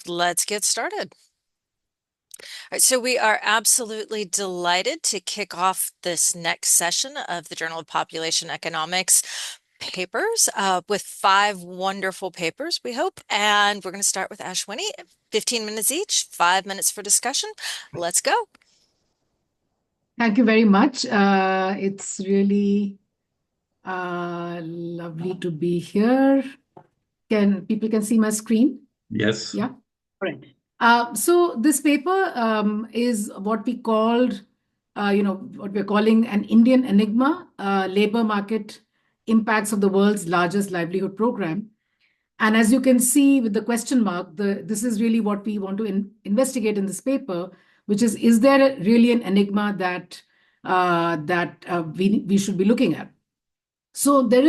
let's get started. All right, so we are absolutely delighted to kick off this next session of the Journal of Population Economics papers with 5 wonderful papers, we hope. And we're going to start with Ashwini, 15 minutes each, 5 minutes for discussion. Let's go. Thank you very much. It's really lovely to be here. People can see my screen? Yes. Yeah. All right. So this paper is what we called, what we're calling an Indian Enigma, labor market impacts of the world's largest livelihood program. And as you can see with the question mark, this is really what we want to investigate in this paper, which is there really an enigma that we should be looking at? So there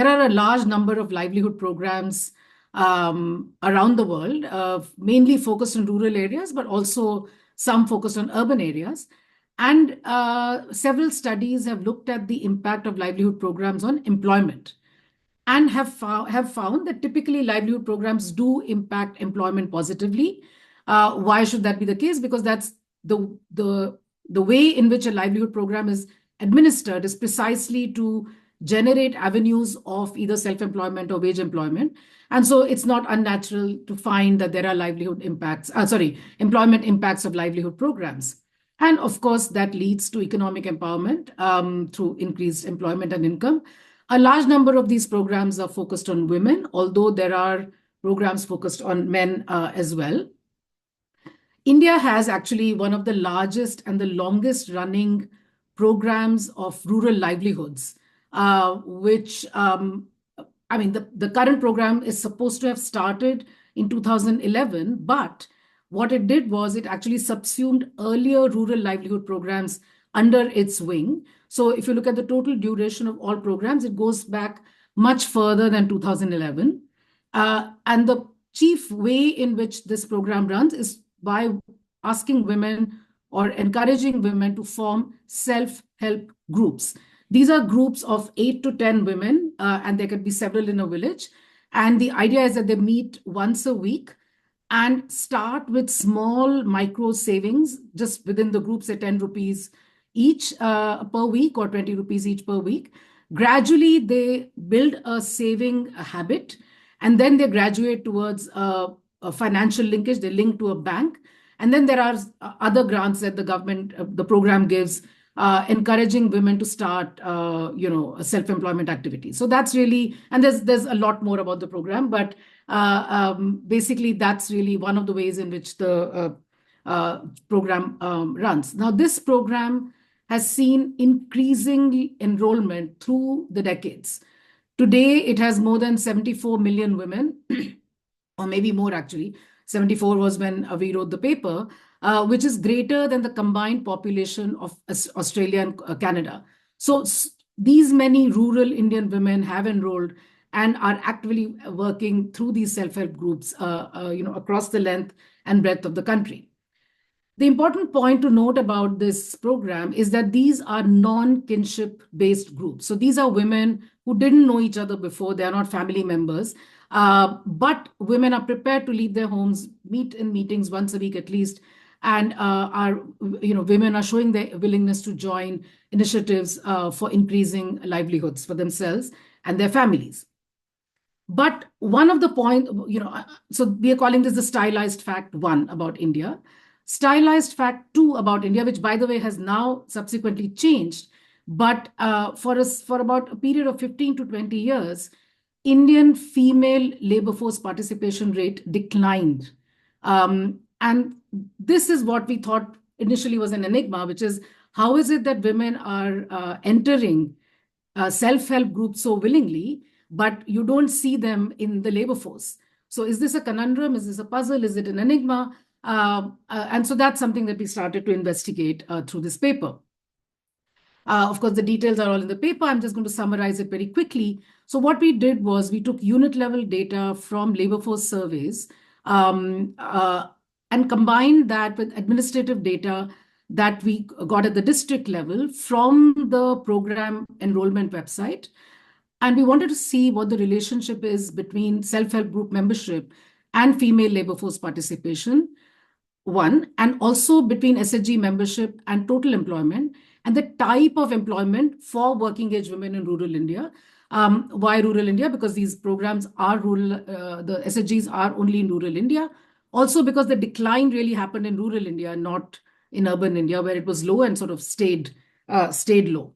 are a large number of livelihood programs around the world, mainly focused on rural areas, but also some focused on urban areas. And several studies have looked at the impact of livelihood programs on employment and have found that typically livelihood programs do impact employment positively. Why should that be the case? Because that's the way in which a livelihood program is administered is precisely to generate avenues of either self-employment or wage employment. And so it's not unnatural to find that there are employment impacts of livelihood programs. And of course, that leads to economic empowerment through increased employment and income. A large number of these programs are focused on women, although there are programs focused on men as well. India has actually one of the largest and the longest running programs of rural livelihoods, which, the current program is supposed to have started in 2011, but what it did was it actually subsumed earlier rural livelihood programs under its wing. So if you look at the total duration of all programs, it goes back much further than 2011. And the chief way in which this program runs is by asking women or encouraging women to form self-help groups. These are groups of 8 to 10 women, and there could be several in a village. And the idea is that they meet once a week and start with small micro savings, just within the groups at 10 rupees each per week or 20 rupees each per week. Gradually, they build a saving habit, and then they graduate towards a financial linkage. They link to a bank. And then there are other grants that the government, the program gives, encouraging women to start, self-employment activities. So that's really, and there's a lot more about the program, but basically that's really one of the ways in which the program runs. Now, this program has seen increasing enrollment through the decades. Today, it has more than 74 million women, or maybe more actually. 74 was when we wrote the paper, which is greater than the combined population of Australia and Canada. So these many rural Indian women have enrolled and are actively working through these self-help groups, across the length and breadth of the country. The important point to note about this program is that these are non-kinship based groups. So these are women who didn't know each other before. They are not family members, but women are prepared to leave their homes, meet in meetings once a week at least, and women are showing their willingness to join initiatives for increasing livelihoods for themselves and their families. But one of the points, so we are calling this the stylized fact 1 about India. Stylized fact 2 about India, which by the way has now subsequently changed, but for about a period of 15 to 20 years, Indian female labor force participation rate declined. And this is what we thought initially was an enigma, which is how is it that women are entering self-help groups so willingly, but you don't see them in the labor force? So is this a conundrum? Is this a puzzle? Is it an enigma? And so that's something that we started to investigate through this paper. Of course, the details are all in the paper. I'm just going to summarize it very quickly. So what we did was we took unit level data from labor force surveys and combined that with administrative data that we got at the district level from the program enrollment website. And we wanted to see what the relationship is between self-help group membership and female labor force participation, one, and also between SHG membership and total employment, and the type of employment for working age women in rural India. Why rural India? Because these programs are rural, the SHGs are only in rural India. Also because the decline really happened in rural India, not in urban India, where it was low and sort of stayed low.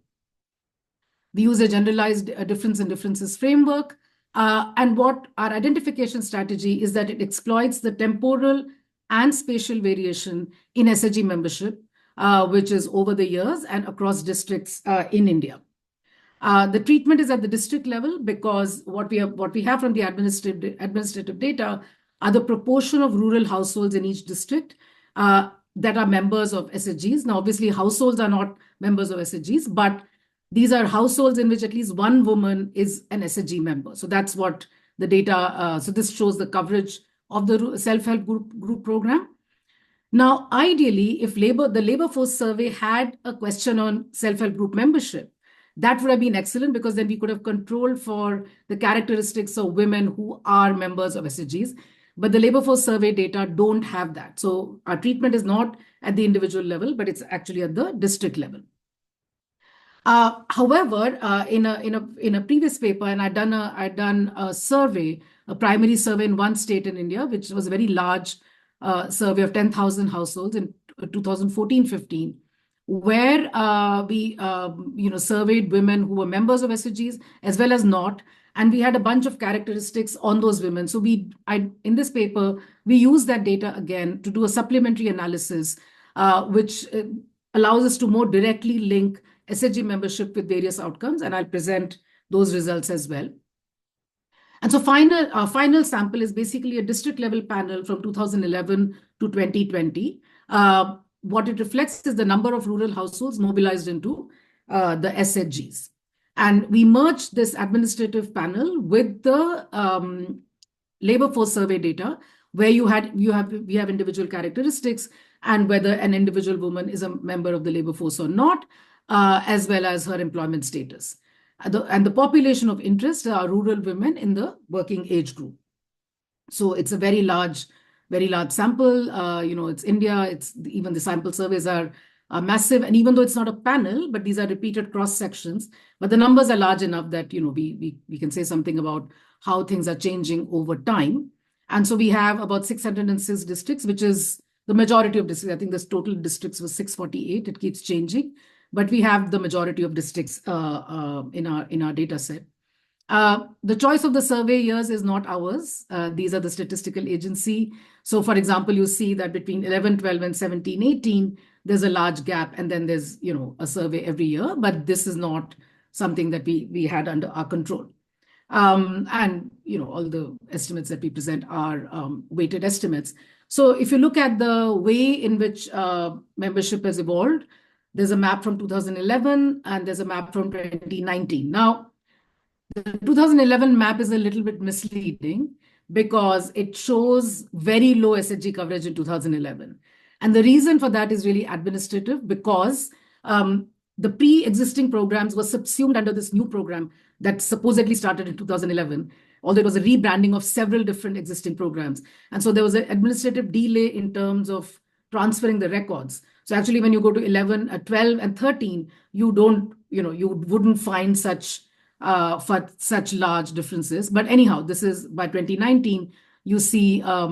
We use a generalized difference in differences framework. And what our identification strategy is that it exploits the temporal and spatial variation in SHG membership, which is over the years and across districts in India. The treatment is at the district level because what we have from the administrative data are the proportion of rural households in each district that are members of SHGs. Now, obviously, households are not members of SHGs, but these are households in which at least one woman is an SHG member. So that's what the data, so this shows the coverage of the self-help group program. Now, ideally, if the labor force survey had a question on self-help group membership, that would have been excellent because then we could have controlled for the characteristics of women who are members of SHGs. But the labor force survey data don't have that. So our treatment is not at the individual level, but it's actually at the district level. However, in a previous paper, and I'd done a survey, a primary survey in one state in India, which was a very large survey of 10,000 households in 2014-15, where we surveyed women who were members of SHGs as well as not, and we had a bunch of characteristics on those women. So in this paper, we use that data again to do a supplementary analysis, which allows us to more directly link SHG membership with various outcomes, and I'll present those results as well. And so our final sample is basically a district level panel from 2011 to 2020. What it reflects is the number of rural households mobilized into the SHGs. And we merged this administrative panel with the labor force survey data, where we have individual characteristics and whether an individual woman is a member of the labor force or not, as well as her employment status. And the population of interest are rural women in the working age group. So it's a very large sample. It's India. Even the sample surveys are massive. And even though it's not a panel, but these are repeated cross sections, but the numbers are large enough that we can say something about how things are changing over time. And so we have about 606 districts, which is the majority of districts. I think this total districts was 648. It keeps changing, but we have the majority of districts in our data set. The choice of the survey years is not ours. These are the statistical agency. So for example, you see that between 11, 12 and 17, 18, there's a large gap. And then there's, a survey every year, but this is not something that we had under our control. And, all the estimates that we present are weighted estimates. So if you look at the way in which membership has evolved, there's a map from 2011 and there's a map from 2019. Now, the 2011 map is a little bit misleading because it shows very low SHG coverage in 2011. And the reason for that is really administrative because the pre-existing programs were subsumed under this new program that supposedly started in 2011, although it was a rebranding of several different existing programs. And so there was an administrative delay in terms of transferring the records. So actually, when you go to 11, 12, and 13, you wouldn't find such large differences. But anyhow, this is by 2019, you see a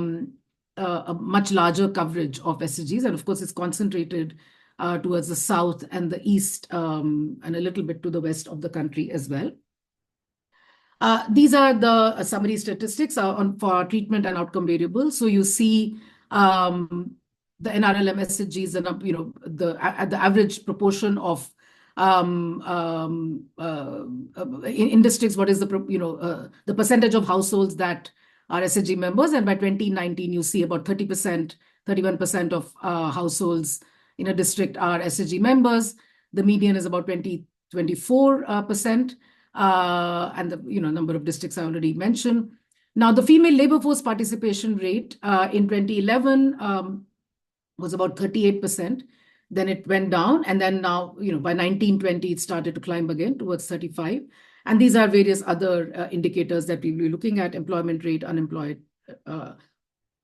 much larger coverage of SHGs. And of course, it's concentrated towards the south and the east and a little bit to the west of the country as well. These are the summary statistics for treatment and outcome variables. So you see the NRLM SHGs, the average proportion of in districts, what is the percentage of households that are SHG members, and by 2019 you see about 30%, 31% of households in a district are SHG members. The median is about 24%, and the number of districts I already mentioned. Now the female labor force participation rate in 2011 was about 38%. Then it went down, and then now, by 1920, it started to climb again towards 35. And these are various other indicators that we will be looking at: employment rate, unemployed,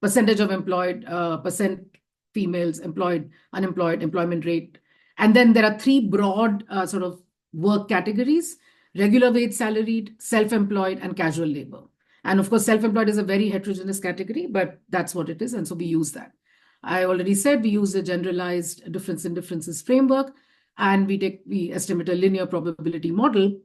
percentage of employed, percent females, employed, unemployed, employment rate. And then there are three broad sort of work categories: regular wage salaried, self-employed, and casual labor. And of course, self-employed is a very heterogeneous category, but that's what it is. And so we use that. I already said we use a generalized difference in differences framework, and we estimate a linear probability model,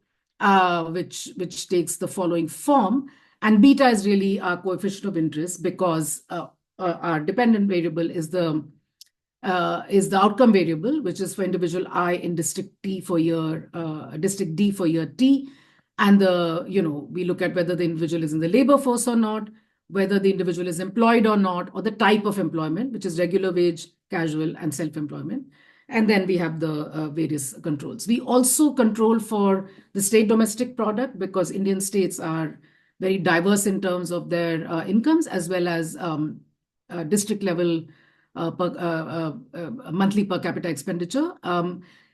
which takes the following form. And beta is really our coefficient of interest, because our dependent variable is the outcome variable, which is for individual I in district T for year, district D for year T. And we look at whether the individual is in the labor force or not, whether the individual is employed or not, or the type of employment, which is regular wage, casual, and self-employment. And then we have the various controls. We also control for the state domestic product, because Indian states are very diverse in terms of their incomes, as well as district level monthly per capita expenditure.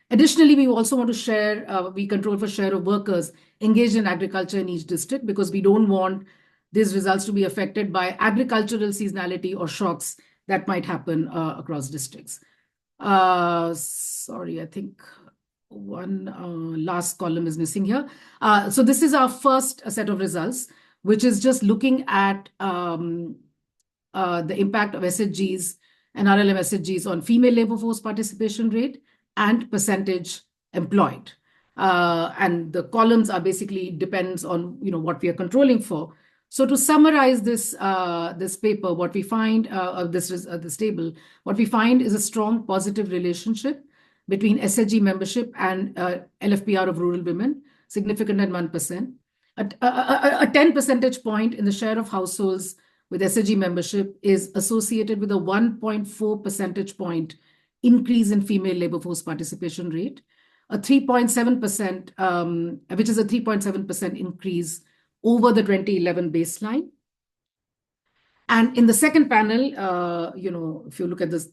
Additionally, we also want to share, we control for share of workers engaged in agriculture in each district, because we don't want these results to be affected by agricultural seasonality or shocks that might happen across districts. Sorry, I think one last column is missing here. So this is our first set of results, which is just looking at the impact of SHGs and RLM SHGs on female labor force participation rate and percentage employed. And the columns are basically depends on what we are controlling for. So to summarize this paper, what we find this table, what we find is a strong positive relationship between SHG membership and LFPR of rural women, significant at 1%. A 10 percentage point in the share of households with SHG membership is associated with a 1.4 percentage point increase in female labor force participation rate, a 3.7%, which is a 3.7% increase over the 2011 baseline. And in the second panel, if you look at this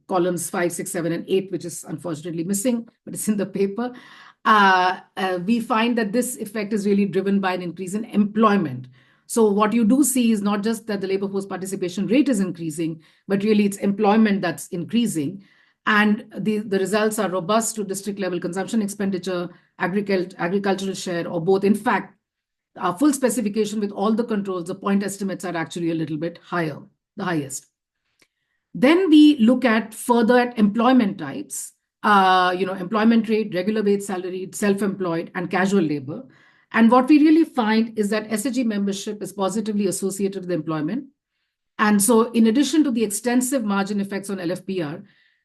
columns 5, 6, 7, and 8, which is unfortunately missing, but it's in the paper, we find that this effect is really driven by an increase in employment. So what you do see is not just that the labor force participation rate is increasing, but really it's employment that's increasing. And the results are robust to district level consumption expenditure, agricultural share, or both. In fact, our full specification with all the controls, the point estimates are actually a little bit higher, the highest. Then we look at further at employment types, employment rate, regular wage salaried, self-employed, and casual labor. And what we really find is that SHG membership is positively associated with employment. And so in addition to the extensive margin effects on LFPR,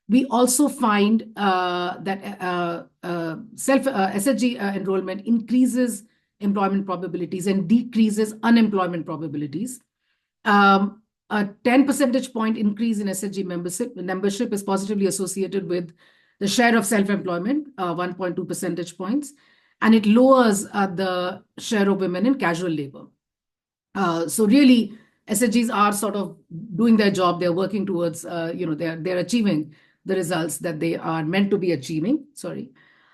we also find that SHG enrollment increases employment probabilities and decreases unemployment probabilities. A 10 percentage point increase in SHG membership is positively associated with the share of self-employment, 1.2 percentage points, and it lowers the share of women in casual labor. So really, SHGs are sort of doing their job. They're working towards, they're achieving the results that they are meant to be achieving. Sorry.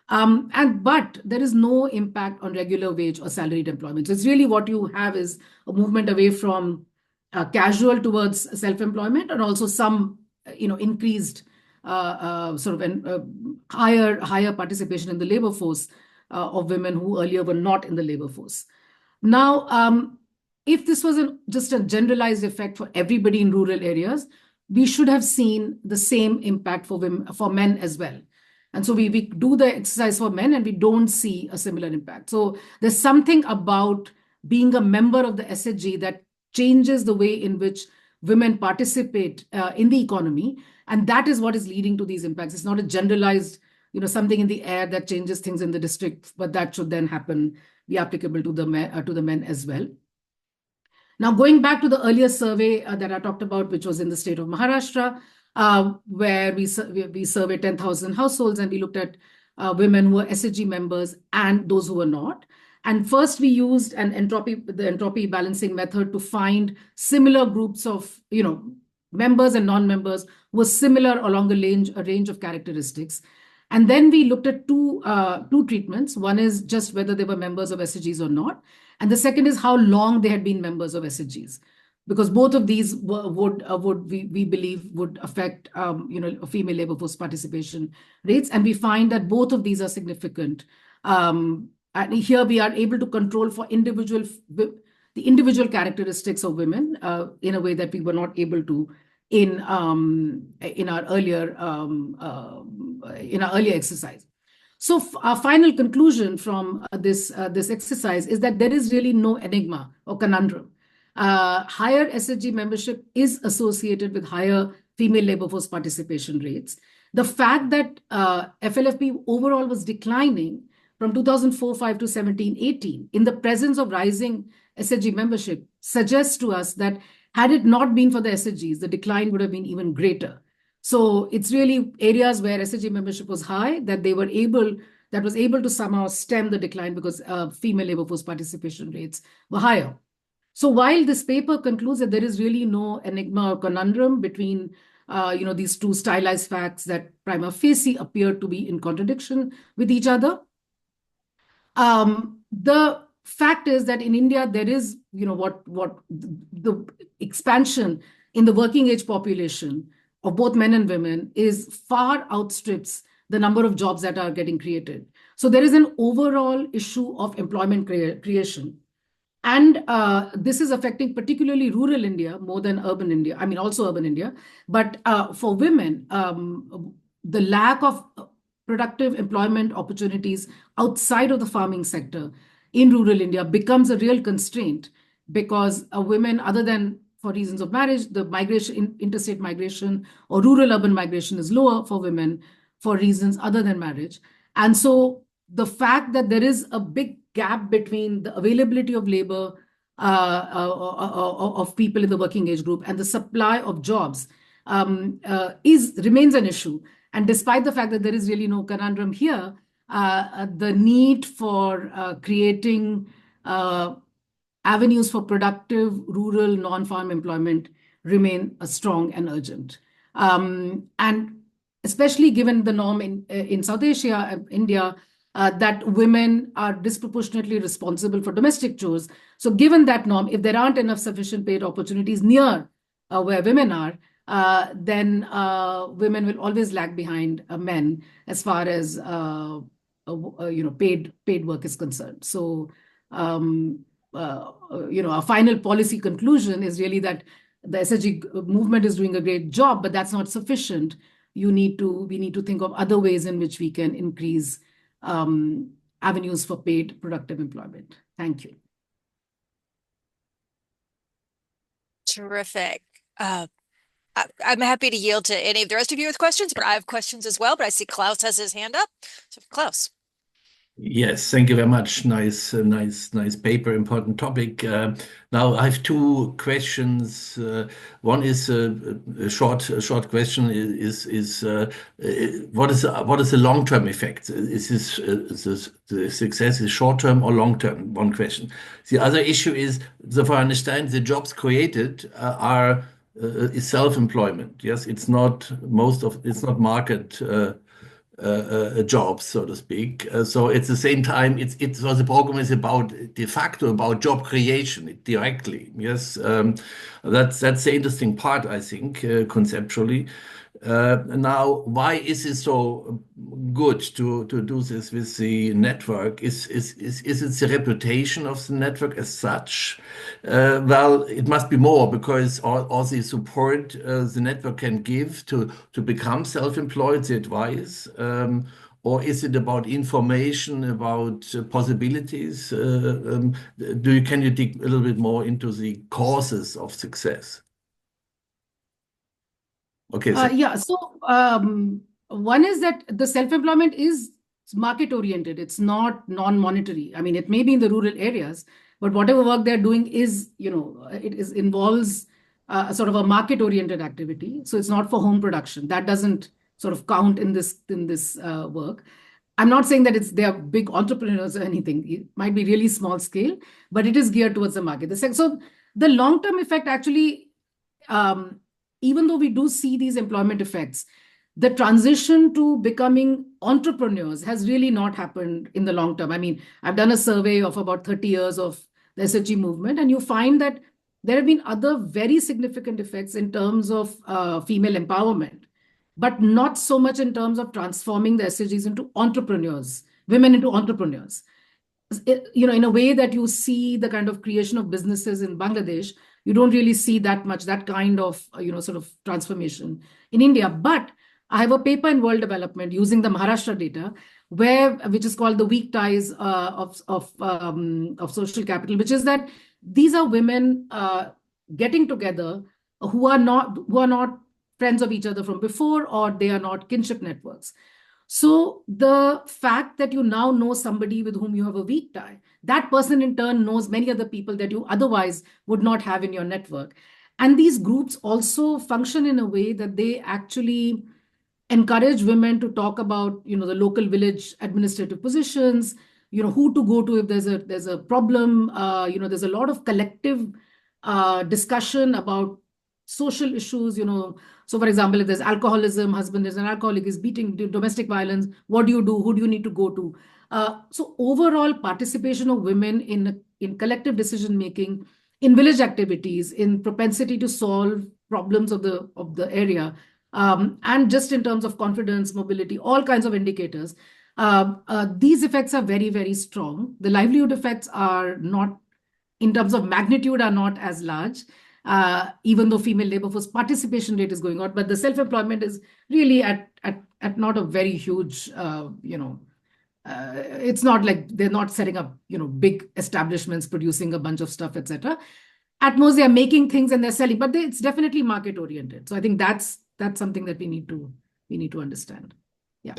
But there is no impact on regular wage or salaried employment. So it's really what you have is a movement away from casual towards self-employment, and also some, increased sort of higher participation in the labor force of women who earlier were not in the labor force. Now, if this was just a generalized effect for everybody in rural areas, we should have seen the same impact for men as well. And so we do the exercise for men and we don't see a similar impact. So there's something about being a member of the SHG that changes the way in which women participate in the economy. And that is what is leading to these impacts. It's not a generalized, something in the air that changes things in the district, but that should then be applicable to the men as well. Now, going back to the earlier survey that I talked about, which was in the state of Maharashtra, where we surveyed 10,000 households and we looked at women who were SHG members and those who were not. And first, we used the entropy balancing method to find similar groups of members and non-members who were similar along a range of characteristics. And then we looked at two treatments. One is just whether they were members of SHGs or not. And the second is how long they had been members of SHGs. because both of these would we believe would affect female labor force participation rates, and we find that both of these are significant. And here we are able to control for the individual characteristics of women in a way that we were not able to in our earlier exercise. So our final conclusion from this exercise is that there is really no enigma or conundrum. Higher SHG membership is associated with higher female labor force participation rates. The fact that FLFP overall was declining from 2004-5 to 17-18 in the presence of rising SHG membership suggests to us that had it not been for the SHGs, the decline would have been even greater. So it's really areas where SHG membership was high that was able to somehow stem the decline because female labor force participation rates were higher. So while this paper concludes that there is really no enigma or conundrum between these two stylized facts that prima facie appear to be in contradiction with each other, the fact is that in India there is what the expansion in the working age population of both men and women is far outstrips the number of jobs that are getting created. So there is an overall issue of employment creation. And this is affecting particularly rural India more than urban India. I mean, also urban India. But for women, the lack of productive employment opportunities outside of the farming sector in rural India becomes a real constraint because women, other than for reasons of marriage, the migration, interstate migration or rural urban migration is lower for women for reasons other than marriage. And so the fact that there is a big gap between the availability of labor of people in the working age group and the supply of jobs remains an issue. And despite the fact that there is really no conundrum here, the need for creating avenues for productive rural non-farm employment remain strong and urgent. And especially given the norm in South Asia, India, that women are disproportionately responsible for domestic chores. So given that norm, if there aren't enough sufficient paid opportunities near where women are, then women will always lag behind men as far as paid work is concerned. So our final policy conclusion is really that the SHG movement is doing a great job, but that's not sufficient. We need to think of other ways in which we can increase avenues for paid productive employment. Thank you. Terrific. I'm happy to yield to any of the rest of you with questions, but I have questions as well. But I see Klaus has his hand up. So Klaus. Yes, thank you very much. Nice paper, important topic. Now I have two questions. One is a short question: what is the long-term effect? Is the success is short-term or long-term? One question. The other issue is, so far I understand, the jobs created are is self-employment. Yes, it's not market. Jobs, so to speak. So at the same time, so the program is about de facto about job creation directly. Yes, that's the interesting part, I think, conceptually. Now, why is it so good to do this with the network? Is it the reputation of the network as such? Well, it must be more because all the support the network can give to become self-employed, the advice, or is it about information, about possibilities? Can you dig a little bit more into the causes of success? Okay. Yeah. So one is that the self-employment is market oriented. It's not non-monetary. I mean, it may be in the rural areas, but whatever work they're doing is, involves sort of a market oriented activity. So it's not for home production. That doesn't sort of count in this work. I'm not saying that they are big entrepreneurs or anything. It might be really small scale, but it is geared towards the market. So the long-term effect actually, even though we do see these employment effects, the transition to becoming entrepreneurs has really not happened in the long term. I mean, I've done a survey of about 30 years of the SHG movement, and you find that there have been other very significant effects in terms of female empowerment, but not so much in terms of transforming the SDGs into entrepreneurs, women into entrepreneurs. In a way that you see the kind of creation of businesses in Bangladesh, you don't really see that much, that kind of, sort of transformation in India. But I have a paper in World Development using the Maharashtra data, which is called the weak ties of social capital, which is that these are women getting together who are not friends of each other from before, or they are not kinship networks. So the fact that you now know somebody with whom you have a weak tie, that person in turn knows many other people that you otherwise would not have in your network. And these groups also function in a way that they actually encourage women to talk about, the local village administrative positions, who to go to if there's a problem. There's a lot of collective discussion about social issues. So for example, if there's alcoholism, husband is an alcoholic, is beating, domestic violence, what do you do? Who do you need to go to? So overall participation of women in collective decision making, in village activities, in propensity to solve problems of the area, and just in terms of confidence, mobility, all kinds of indicators. These effects are very, very strong. The livelihood effects are not, in terms of magnitude, are not as large, even though female labor force participation rate is going up, but the self-employment is really at not a very huge, it's not like they're not setting up, big establishments producing a bunch of stuff, etc. At most, they are making things and they're selling, but it's definitely market oriented. So I think that's something that we need to understand. Yeah.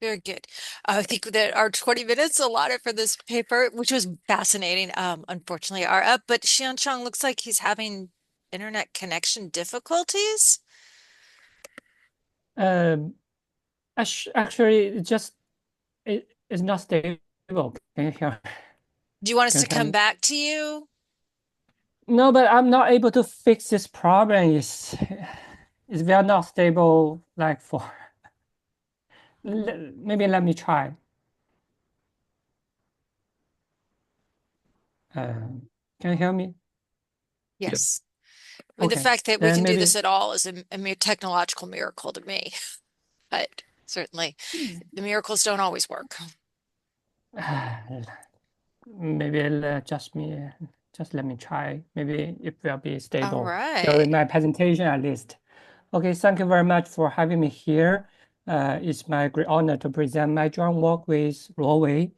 Very good. I think that our 20 minutes allotted for this paper, which was fascinating, unfortunately are up, but Xianqiang looks like he's having internet connection difficulties. Um, Actually, it's not stable. Can you hear? Do you want us Can to you hear come me? back to you? No, but I'm not able to fix this problem. It's very not stable. Like for maybe let me try. Can you hear me? Yes. I mean, the Okay, fact that we then can do this maybe at all is a mere technological miracle to me, but certainly the miracles don't always work. maybe just let me try. Maybe it will be All stable right. during my presentation at least. Okay, thank you very much for having me here. It's my great honor to present my joint work with Russo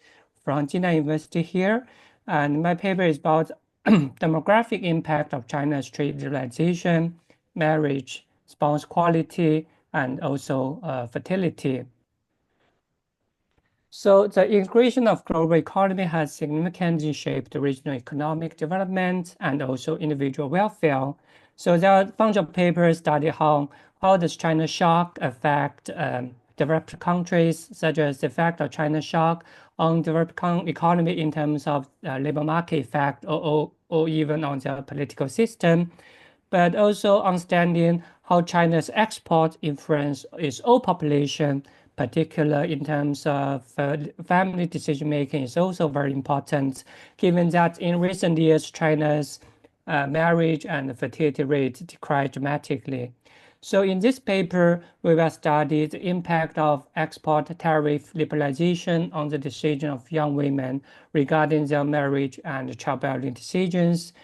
from Jinan University here. And my paper is about demographic impact of China's trade liberalization, marriage, spouse quality, and also fertility. So the integration of global economy has significantly shaped regional economic development and also individual welfare. So there are a bunch of papers study how does China shock affect developed countries, such as the effect of China shock on developed economy in terms of labor market effect, or even on the political system, but also understanding how China's export influence its own population, particularly in terms of family decision making, is also very important, given that in recent years China's marriage and fertility rate declined dramatically. So in this paper, we will study the impact of export tariff liberalization on the decision of young women regarding their marriage and childbearing decisions.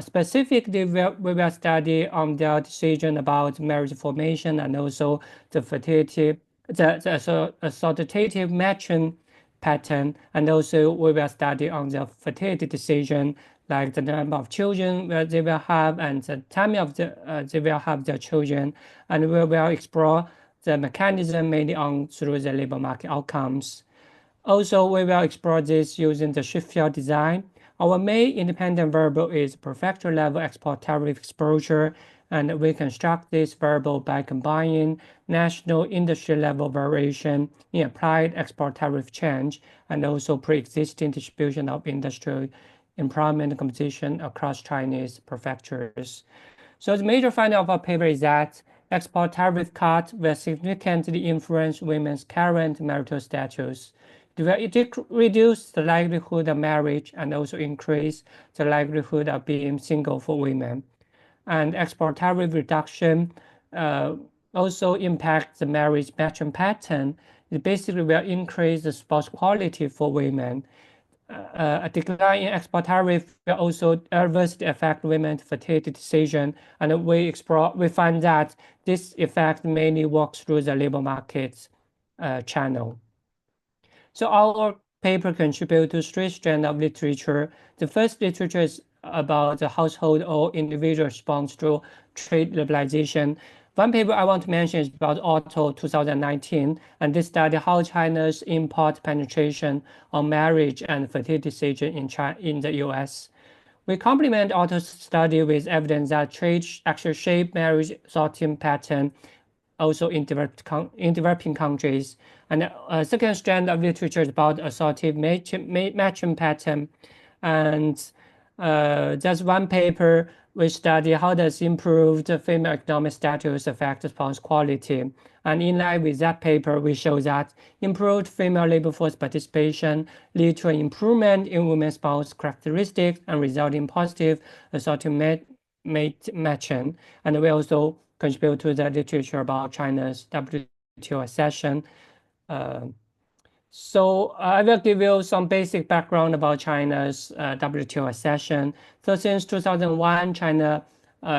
Specifically, we will study on their decision about marriage formation and also the fertility, the associative matching pattern, and also we will study on the fertility decision, like the number of children they will have and the timing of they will have their children, and we will explore the mechanism mainly through the labor market outcomes. Also, we will explore this using the shift field design. Our main independent variable is prefecture level export tariff exposure, and we construct this variable by combining national industry level variation in applied export tariff change and also pre-existing distribution of industrial employment composition across Chinese prefectures. So the major finding of our paper is that export tariff cut will significantly influence women's current marital status. it reduce the likelihood of marriage and also increase the likelihood of being single for women. And export tariff reduction also impacts the marriage matching pattern. It basically will increase the spouse quality for women. A decline in export tariff will also adversely affect women's fertility decision, and we find that this effect mainly works through the labor markets channel. So our paper contributes to three strands of literature. The first literature is about the household or individual response to trade liberalization. One paper I want to mention is about Otto 2019, and this study how China's import penetration on marriage and fertility decision in the US. We complement Otto's study with evidence that trade actually shape marriage sorting pattern also in developing countries. And a second strand of literature is about assortive matching pattern. And there's one paper which study how does improved female economic status affect spouse quality. And in line with that paper, we show that improved female labor force participation lead to an improvement in women's spouse characteristics and result in positive assortive matching. And we also contribute to the literature about China's WTO accession. So I will give you some basic background about China's WTO accession. So since 2001, China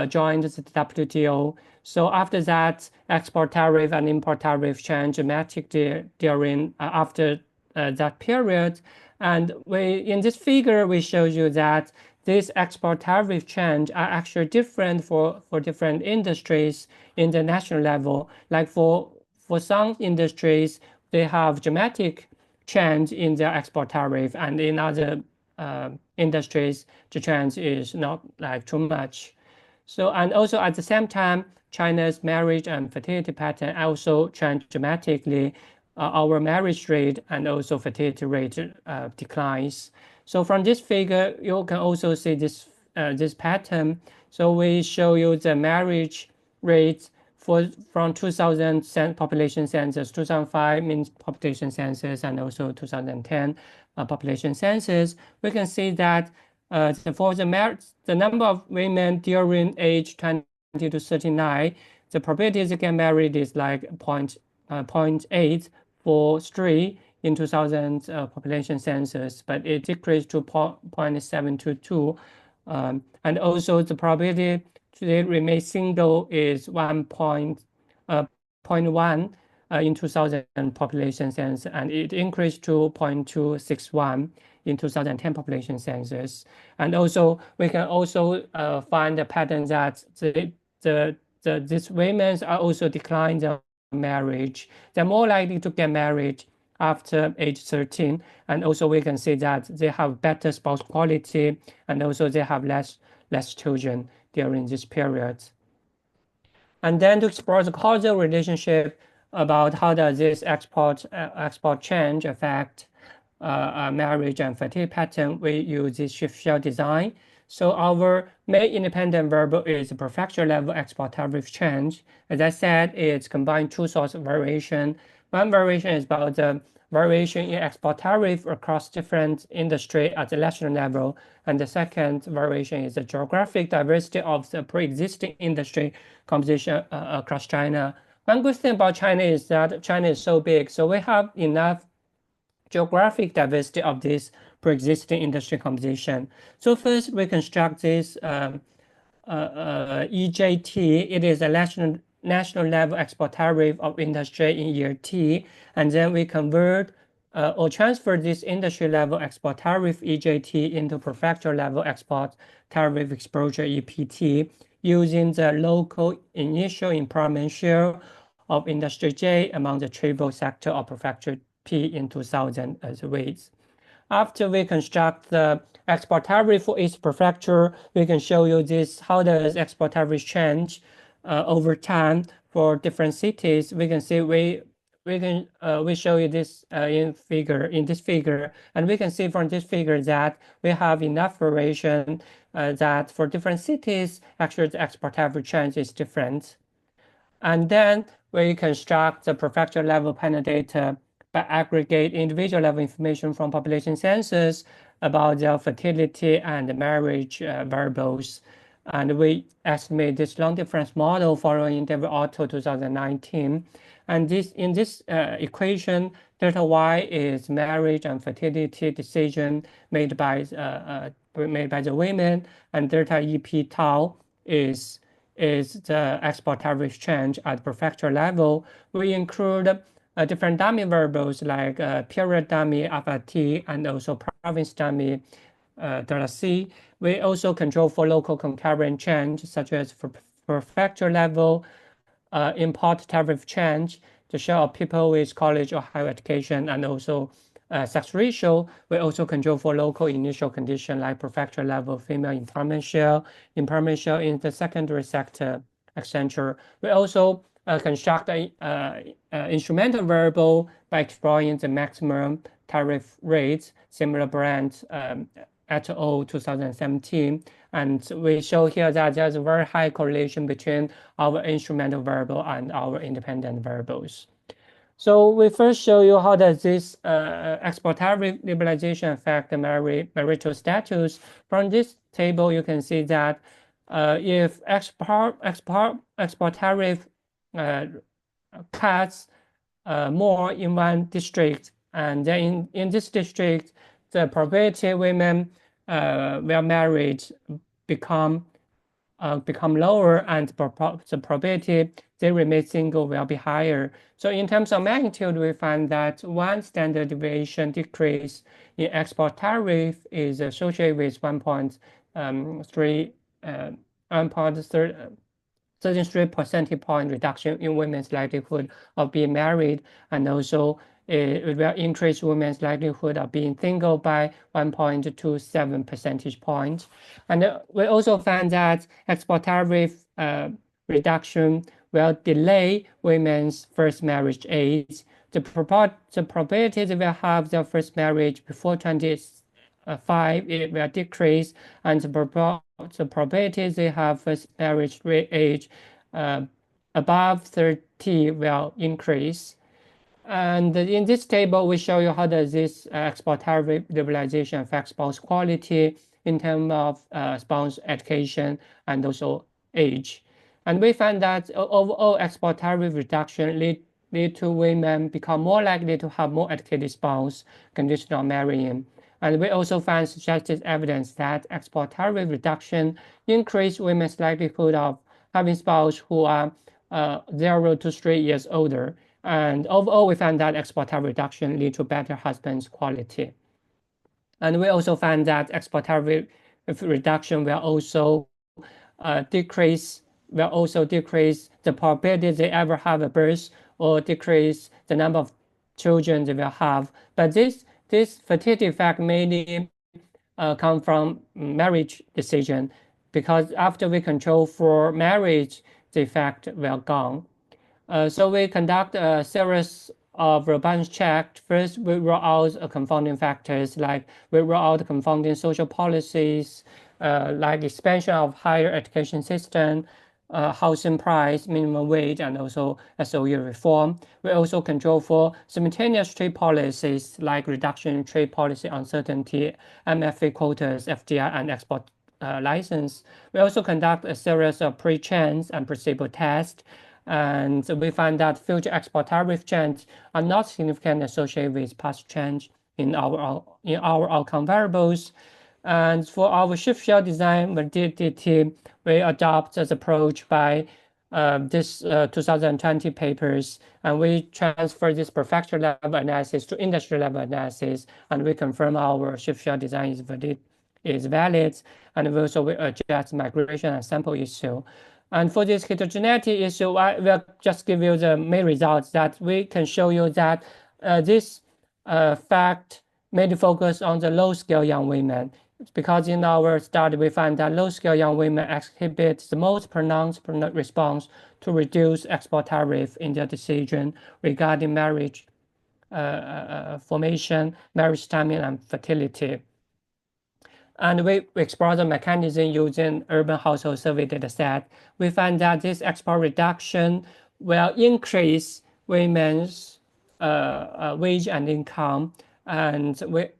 joined the WTO. So after that, export tariff and import tariff changed dramatically during after that period. And in this figure, we show you that these export tariff change are actually different for different industries in the national level. Like for some industries, they have dramatic change in their export tariff, and in other industries, the change is not like too much. So, and also at the same time, China's marriage and fertility pattern also changed dramatically. Our marriage rate and also fertility rate declines. So from this figure, you can also see this pattern. So we show you the marriage rate from 2000 population census, 2005 means population census, and also 2010 population census. We can see that for the number of women during age 20 to 39, the probability to get married is like 0.843 in 2000 population census, but it decreased to 0.722. And also the probability to remain single is 1.1 in 2000 population census, and it increased to 0.261 in 2010 population census. And also we can also find a pattern that these women are also declining their marriage. They're more likely to get married after age 13, and also we can see that they have better spouse quality, and also they have less children during this period. And then to explore the causal relationship about how does this export change affect marriage and fertility pattern, we use this shift shell design. So our main independent variable is the prefecture level export tariff change. As I said, it's combined two sources of variation. One variation is about the variation in export tariff across different industry at the national level. And the second variation is the geographic diversity of the pre-existing industry composition across China. One good thing about China is that China is so big, so we have enough geographic diversity of this pre-existing industry composition. So first, we construct this EJT. It is a national level export tariff of industry in year T, and then we convert or transfer this industry level export tariff EJT into prefecture level export tariff exposure EPT using the local initial employment share of industry J among the tribal sector of prefecture P in 2000 as weights. After we construct the export tariff for each prefecture, we can show you this, how does export tariff change over time for different cities. We can see we show you this in this figure, and we can see from this figure that we have enough variation that for different cities, actually the export tariff change is different. And then we construct the prefecture level panel data by aggregate individual level information from population census about their fertility and marriage variables. And we estimate this long difference model following David Otto 2019. And in this equation, delta Y is marriage and fertility decision made by the women, and delta EP tau is the export tariff change at prefecture level. We include different dummy variables like period dummy alpha T and also province dummy delta C. We also control for local concurrent change, such as for prefecture level import tariff change, the share of people with college or higher education, and also sex ratio. We also control for local initial condition like prefecture level female employment share in the secondary sector, etc. We also construct an instrumental variable by exploring the maximum tariff rates, similar brand et al. 2017. And we show here that there's a very high correlation between our instrumental variable and our independent variables. So we first show you how does this export tariff liberalization affect the marital status. From this table, you can see that if export tariff cuts more in one district, and then in this district, the probability women were married become lower, and the probability they remain single will be higher. So in terms of magnitude, we find that one standard deviation decrease in export tariff is associated with 1.33 percentage point reduction in women's likelihood of being married, and also it will increase women's likelihood of being single by 1.27 percentage points. And we also found that export tariff reduction will delay women's first marriage age. The probability they will have their first marriage before 25, it will decrease, and the probability they have first marriage age above 30 will increase. And in this table, we show you how does this export tariff liberalization affect spouse quality in terms of spouse education and also age. And we find that overall export tariff reduction lead to women become more likely to have more educated spouse conditional marrying. And we also find suggested evidence that export tariff reduction increase women's likelihood of having spouse who are 0 to 3 years older. And overall, we found that export tariff reduction lead to better husband's quality. And we also find that export tariff reduction will also decrease the probability they ever have a birth, or decrease the number of children they will have. But this fertility effect mainly come from marriage decision, because after we control for marriage, the effect will gone. So we conduct a series of robust checks. First, we roll out confounding factors, like we roll out confounding social policies, like expansion of higher education system, housing price, minimum wage, and also SOE reform. We also control for simultaneous trade policies, like reduction in trade policy uncertainty, MFA quotas, FDI, and export license. We also conduct a series of pre-change and placebo tests. And we find that future export tariff change are not significantly associated with past change in our outcome variables. And for our shift shell design validity, we adopt this approach by this 2020 papers, and we transfer this prefecture level analysis to industry level analysis, and we confirm our shift shell design is valid, and we also adjust migration and sample issue. And for this heterogeneity issue, I will just give you the main results that we can show you that this fact mainly focus on the low-scale young women, because in our study we find that low-scale young women exhibit the most pronounced response to reduce export tariff in their decision regarding marriage formation, marriage timing, and fertility. And we explore the mechanism using urban household survey data set. We find that this export reduction will increase women's wage and income, and the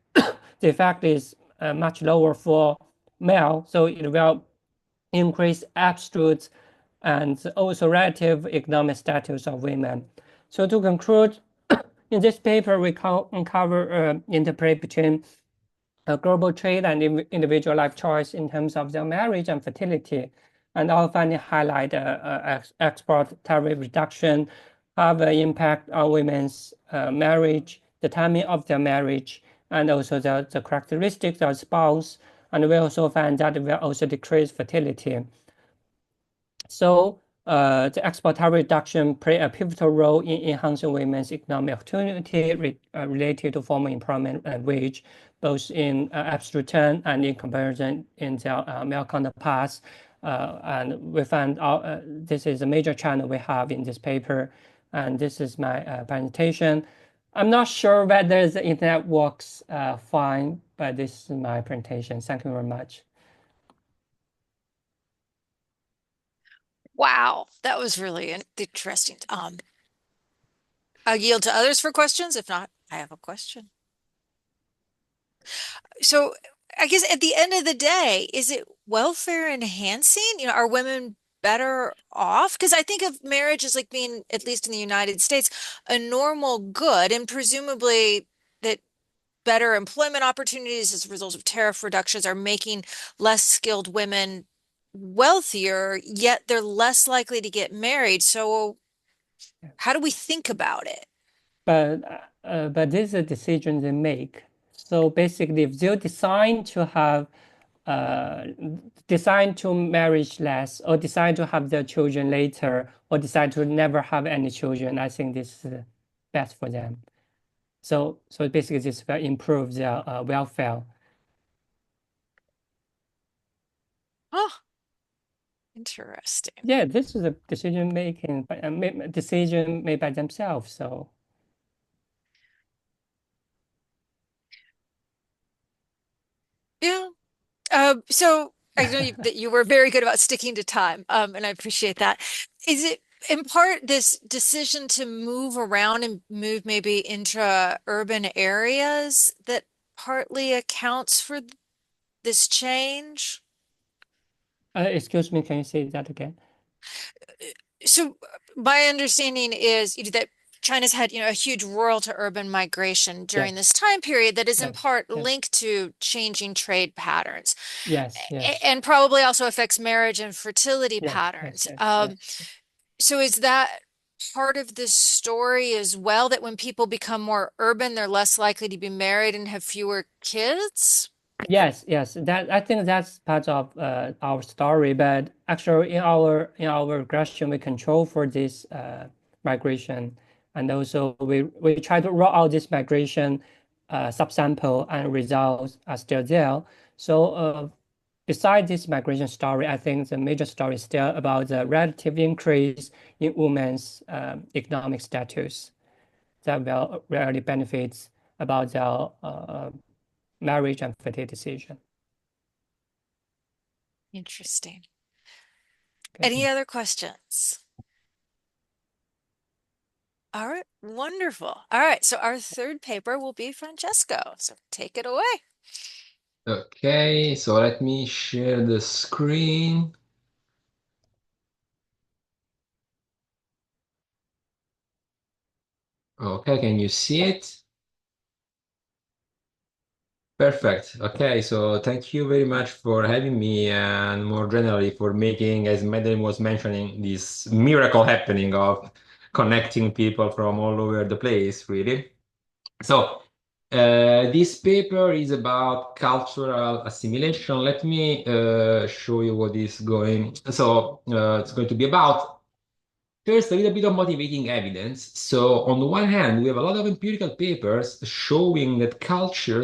effect is much lower for male, so it will increase absolute and also relative economic status of women. So to conclude, in this paper, we uncover interplay between global trade and individual life choice in terms of their marriage and fertility. And our findings highlight export tariff reduction have an impact on women's marriage, the timing of their marriage, and also the characteristics of spouse. And we also find that it will also decrease fertility. So the export tariff reduction play a pivotal role in enhancing women's economic opportunity related to formal employment and wage, both in absolute term and in comparison in their male counterparts. And we find this is a major channel we have in this paper. And this is my presentation. I'm not sure whether the internet works fine, but this is my presentation. Thank you very much. Wow, that was really interesting. I'll yield to others for questions. If not, I have a question. So I guess at the end of the day, is it welfare enhancing? Are women better off? Because I think of marriage as like being, at least in the United States, a normal good, and presumably that better employment opportunities as a result of tariff reductions are making less skilled women wealthier, yet they're less likely to get married. So how do we think about it? But this is a decision they make. So basically, if they decide to marriage less, or decide to have their children later, or decide to never have any children, I think this is best for them. So basically, this will improve their welfare. Oh, interesting. Yeah, this is a decision made by themselves. So. Yeah. So I know that you were very good about sticking to time, and I appreciate that. Is it in part this decision to move around and move maybe intra-urban areas that partly accounts for this change? Excuse me, can you say that again? So my understanding is that China's had, a huge rural to urban migration during this time period that is in part linked to changing trade patterns. Yes, yes. And probably also affects marriage and fertility patterns. So is that part of this story as well, that when people become more urban, they're less likely to be married and have fewer kids? Yes, that I think that's part of our story. But actually, in our regression, we control for this migration, and also we try to roll out this migration subsample, and results are still there. So besides this migration story, I think the major story is still about the relative increase in women's economic status that will really benefits about their marriage and fertility decision. Interesting. Any other questions? All right, wonderful. All right, so our third paper will be Francesco. So take it away. Okay, so let me share the screen. Okay, can you see it? Perfect. Okay, so thank you very much for having me, and more generally for making, as Madeline was mentioning, this miracle happening of connecting people from all over the place, really. So this paper is about cultural assimilation. Let me show you what is going. So it's going to be about. First, a little bit of motivating evidence. So, on the one hand, we have a lot of empirical papers showing that culture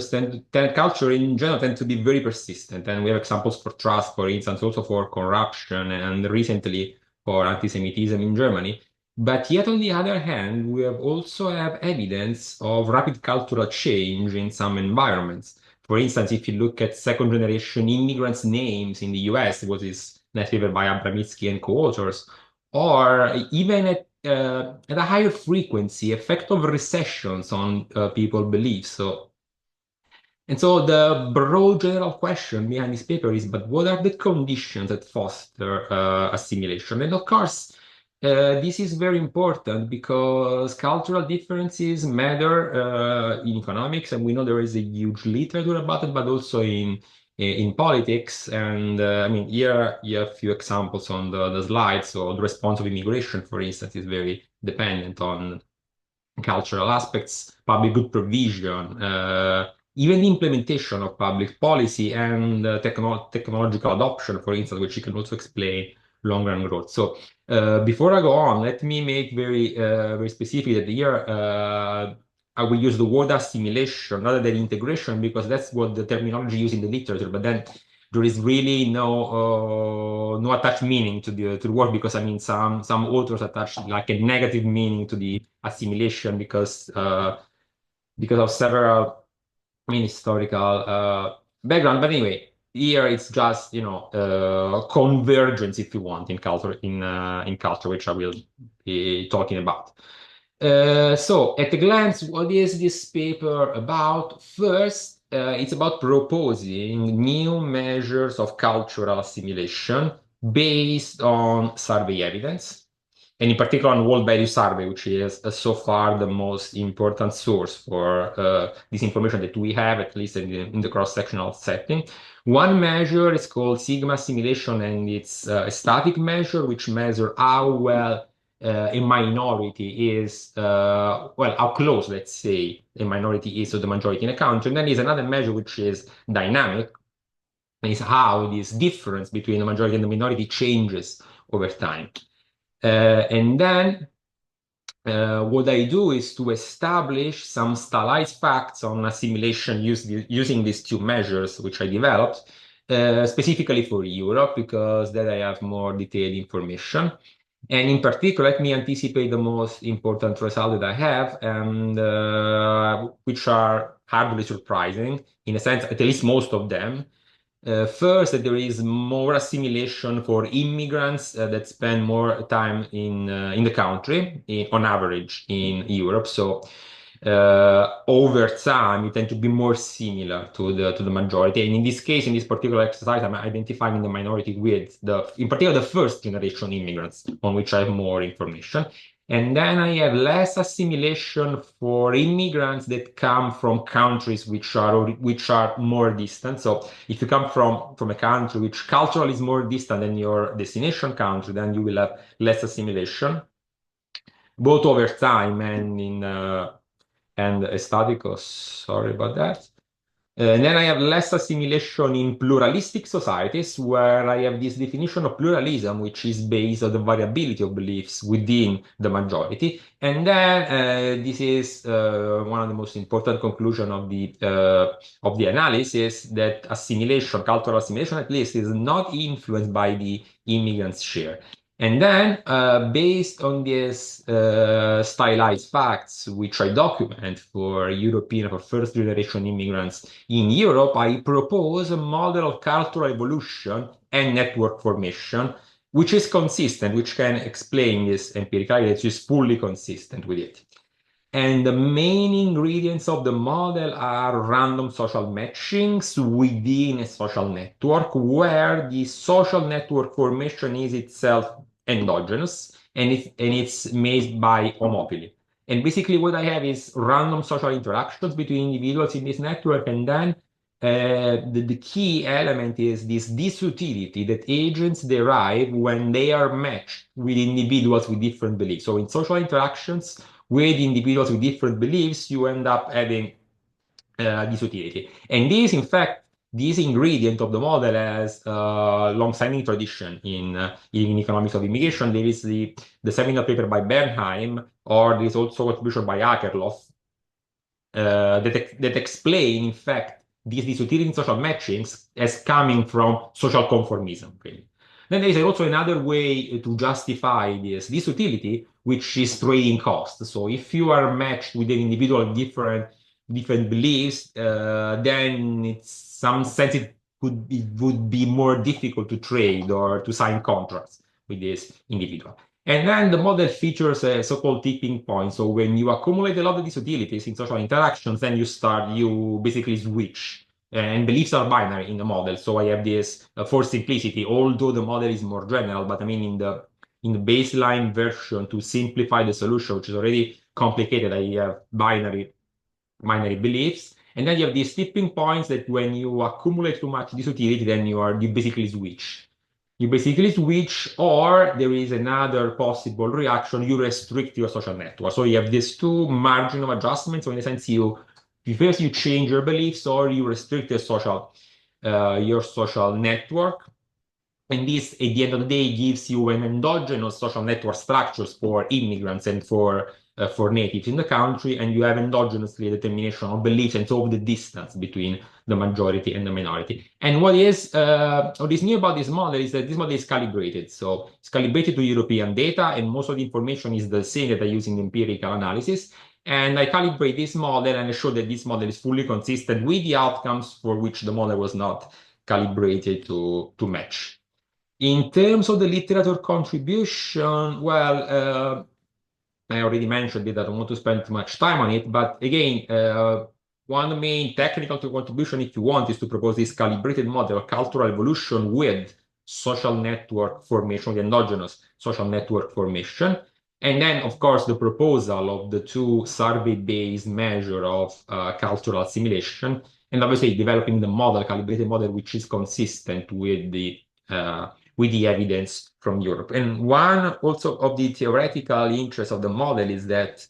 in general tend to be very persistent. And we have examples for trust, for instance, also for corruption, and recently for anti-Semitism in Germany. But yet, on the other hand, we also have evidence of rapid cultural change in some environments. For instance, if you look at second-generation immigrants' names in the US, it was this nice paper by Abramitsky and co-authors, or even at a higher frequency, effect of recessions on people's beliefs. And so the broad general question behind this paper is, but what are the conditions that foster assimilation? And of course, this is very important because cultural differences matter in economics, and we know there is a huge literature about it, but also in politics. And I mean, here you have a few examples on the slide. So the response of immigration, for instance, is very dependent on cultural aspects, public good provision, even the implementation of public policy and technological adoption, for instance, which you can also explain long-run growth. So before I go on, let me make very specific that here I will use the word assimilation rather than integration because that's what the terminology used in the literature. But then there is really no attached meaning to the word because I mean some authors attach like a negative meaning to the assimilation because of several historical background. But anyway, here it's just convergence, if you want, in culture, which I will be talking about. So at a glance, what is this paper about? First, it's about proposing new measures of cultural assimilation based on survey evidence, and in particular on World Value Survey, which is so far the most important source for this information that we have, at least in the cross-sectional setting. One measure is called sigma assimilation, and it's a static measure which measures how well a minority is, how close, let's say, a minority is to the majority in a country. And then there's another measure which is dynamic, is how this difference between the majority and the minority changes over time. And then what I do is to establish some stylized facts on assimilation using these two measures, which I developed, specifically for Europe, because then I have more detailed information. And in particular, let me anticipate the most important result that I have, and which are hardly surprising, in a sense, at least most of them. First, that there is more assimilation for immigrants that spend more time in the country, on average, in Europe. So over time, you tend to be more similar to the majority. And in this case, in this particular exercise, I'm identifying the minority with in particular, the first generation immigrants, on which I have more information. And then I have less assimilation for immigrants that come from countries which are more distant. So if you come from a country which culturally is more distant than your destination country, then you will have less assimilation, both over time and staticos. Sorry about that. And then I have less assimilation in pluralistic societies, where I have this definition of pluralism, which is based on the variability of beliefs within the majority. And then this is one of the most important conclusions of the analysis, that assimilation, cultural assimilation at least, is not influenced by the immigrants' share. And then, based on these stylized facts, which I document for first-generation immigrants in Europe, I propose a model of cultural evolution and network formation, which is consistent, which can explain this empirically, that is fully consistent with it. And the main ingredients of the model are random social matchings within a social network, where the social network formation is itself endogenous and it's made by homophily. And basically what I have is random social interactions between individuals in this network, and then the key element is this disutility that agents derive when they are matched with individuals with different beliefs. So in social interactions with individuals with different beliefs, you end up having disutility. And this, in fact, this ingredient of the model has a long-standing tradition in economics of immigration. There is the seminal paper by Bernheim, or there is also a contribution by Akerlof that explain, in fact, these disutility in social matchings as coming from social conformism. Really. Then there is also another way to justify this disutility, which is trading cost. So if you are matched with an individual with different beliefs, then in some sense it would be more difficult to trade or to sign contracts with this individual. And then the model features a so-called tipping point. So when you accumulate a lot of these utilities in social interactions, then you basically switch. And beliefs are binary in the model. So I have this for simplicity, although the model is more general, but I mean in the baseline version to simplify the solution, which is already complicated, I have binary beliefs. And then you have these tipping points that when you accumulate too much this utility, then you basically switch. You basically switch, or there is another possible reaction, you restrict your social network. So you have these two margin of adjustment. So in a sense, first you change your beliefs or you restrict your social network. And this, at the end of the day, gives you an endogenous social network structures for immigrants and for natives in the country, and you have endogenously a determination of beliefs and so of the distance between the majority and the minority. And what is new about this model is that this model is calibrated. So it's calibrated to European data, and most of the information is the same that I use in empirical analysis. And I calibrate this model and I show that this model is fully consistent with the outcomes for which the model was not calibrated to match. In terms of the literature contribution, well, I already mentioned it. I don't want to spend too much time on it, but again, one main technical contribution, if you want, is to propose this calibrated model of cultural evolution with social network formation, the endogenous social network formation. And then, of course, the proposal of the two survey-based measure of cultural assimilation, and obviously developing the model, calibrated model, which is consistent with the evidence from Europe. And one also of the theoretical interests of the model is that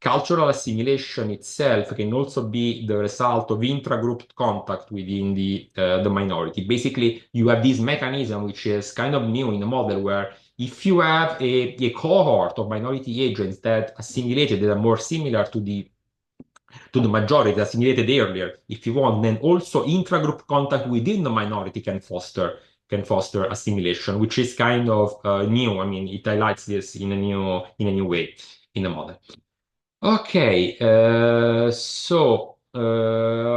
cultural assimilation itself can also be the result of intragroup contact within the minority. Basically, you have this mechanism which is kind of new in the model, where if you have a cohort of minority agents that assimilated, that are more similar to the majority, assimilated earlier, if you want, then also intragroup contact within the minority can foster assimilation, which is kind of new. I mean, it highlights this in a new way in the model. Okay,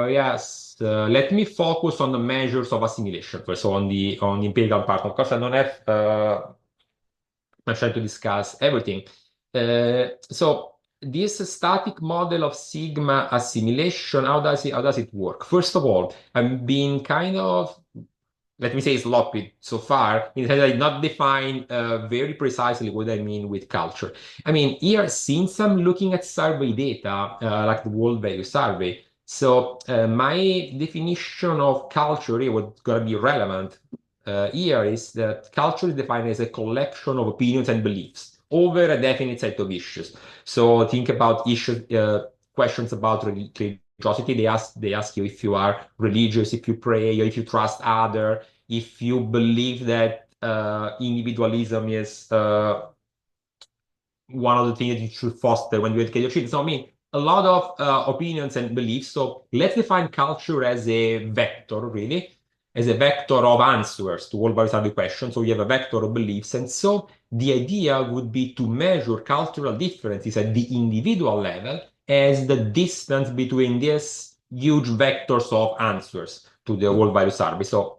yes, let me focus on the measures of assimilation first, so on the empirical part. Of course, I don't have much time to discuss everything. So this static model of sigma assimilation, how does it work? First of all, I'm being kind of, let me say, sloppy so far, in that I not define very precisely what I mean with culture. I mean, here, since I'm looking at survey data, like the World Value Survey, so my definition of culture here, what's going to be relevant here is that culture is defined as a collection of opinions and beliefs over a definite set of issues. So think about issues, questions about religiosity. They ask you if you are religious, if you pray, or if you trust other, if you believe that individualism is one of the things that you should foster when you educate your children. So I mean, a lot of opinions and beliefs. So let's define culture as a vector, really, as a vector of answers to all various questions. So you have a vector of beliefs. And so the idea would be to measure cultural differences at the individual level as the distance between these huge vectors of answers to the world value survey. So,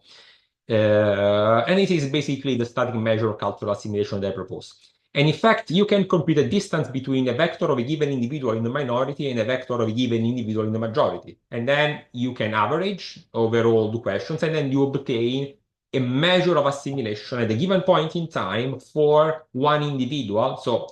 and it is basically the static measure of cultural assimilation that I propose. And in fact, you can compute the distance between a vector of a given individual in the minority and a vector of a given individual in the majority. And then you can average over all the questions, and then you obtain a measure of assimilation at a given point in time for one individual. So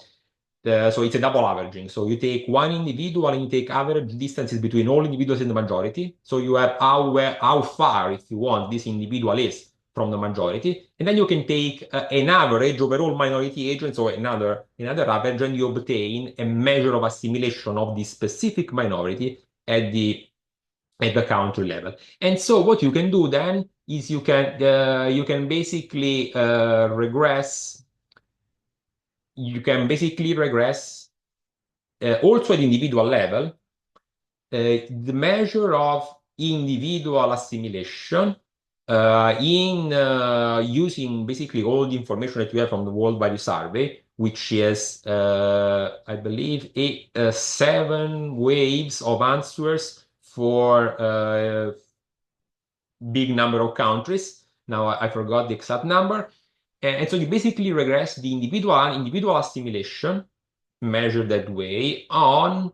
it's a double averaging. So you take one individual and you take average distances between all individuals in the majority. So you have how far, if you want, this individual is from the majority. And then you can take an average over all minority agents, or another average, and you obtain a measure of assimilation of the specific minority at the country level. And so what you can do then is you can basically regress. You can basically regress also at individual level the measure of individual assimilation in using basically all the information that we have from the World Value Survey, which is, I believe, 7 waves of answers for a big number of countries. Now I forgot the exact number. And so you basically regress the individual assimilation measured that way on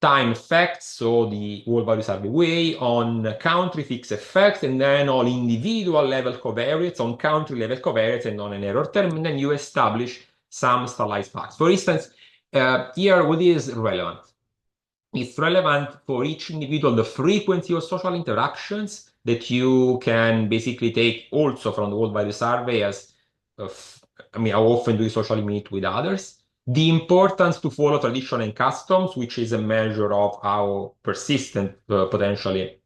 time effects, so the world value survey way, on country fixed effects, and then on individual level covariates, on country level covariates, and on an error term, and then you establish some stylized facts. For instance, here, what is relevant? It's relevant for each individual, the frequency of social interactions that you can basically take also from the world value survey as, how often do you socially meet with others? The importance to follow tradition and customs, which is a measure of how persistent potentially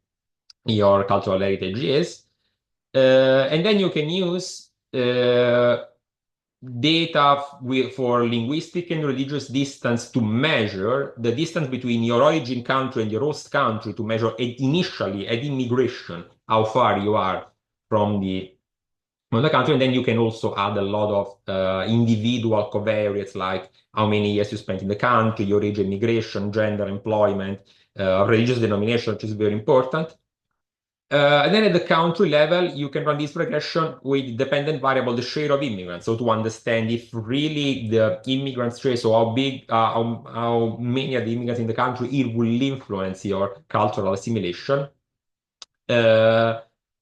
your cultural heritage is. And then you can use data for linguistic and religious distance to measure the distance between your origin country and your host country, to measure initially at immigration how far you are from the country. And then you can also add a lot of individual covariates, like how many years you spent in the country, your age, immigration, gender, employment, religious denomination, which is very important. And then at the country level, you can run this regression with dependent variable, the share of immigrants. So to understand if really the immigrant share, so how big, how many of the immigrants in the country, it will influence your cultural assimilation.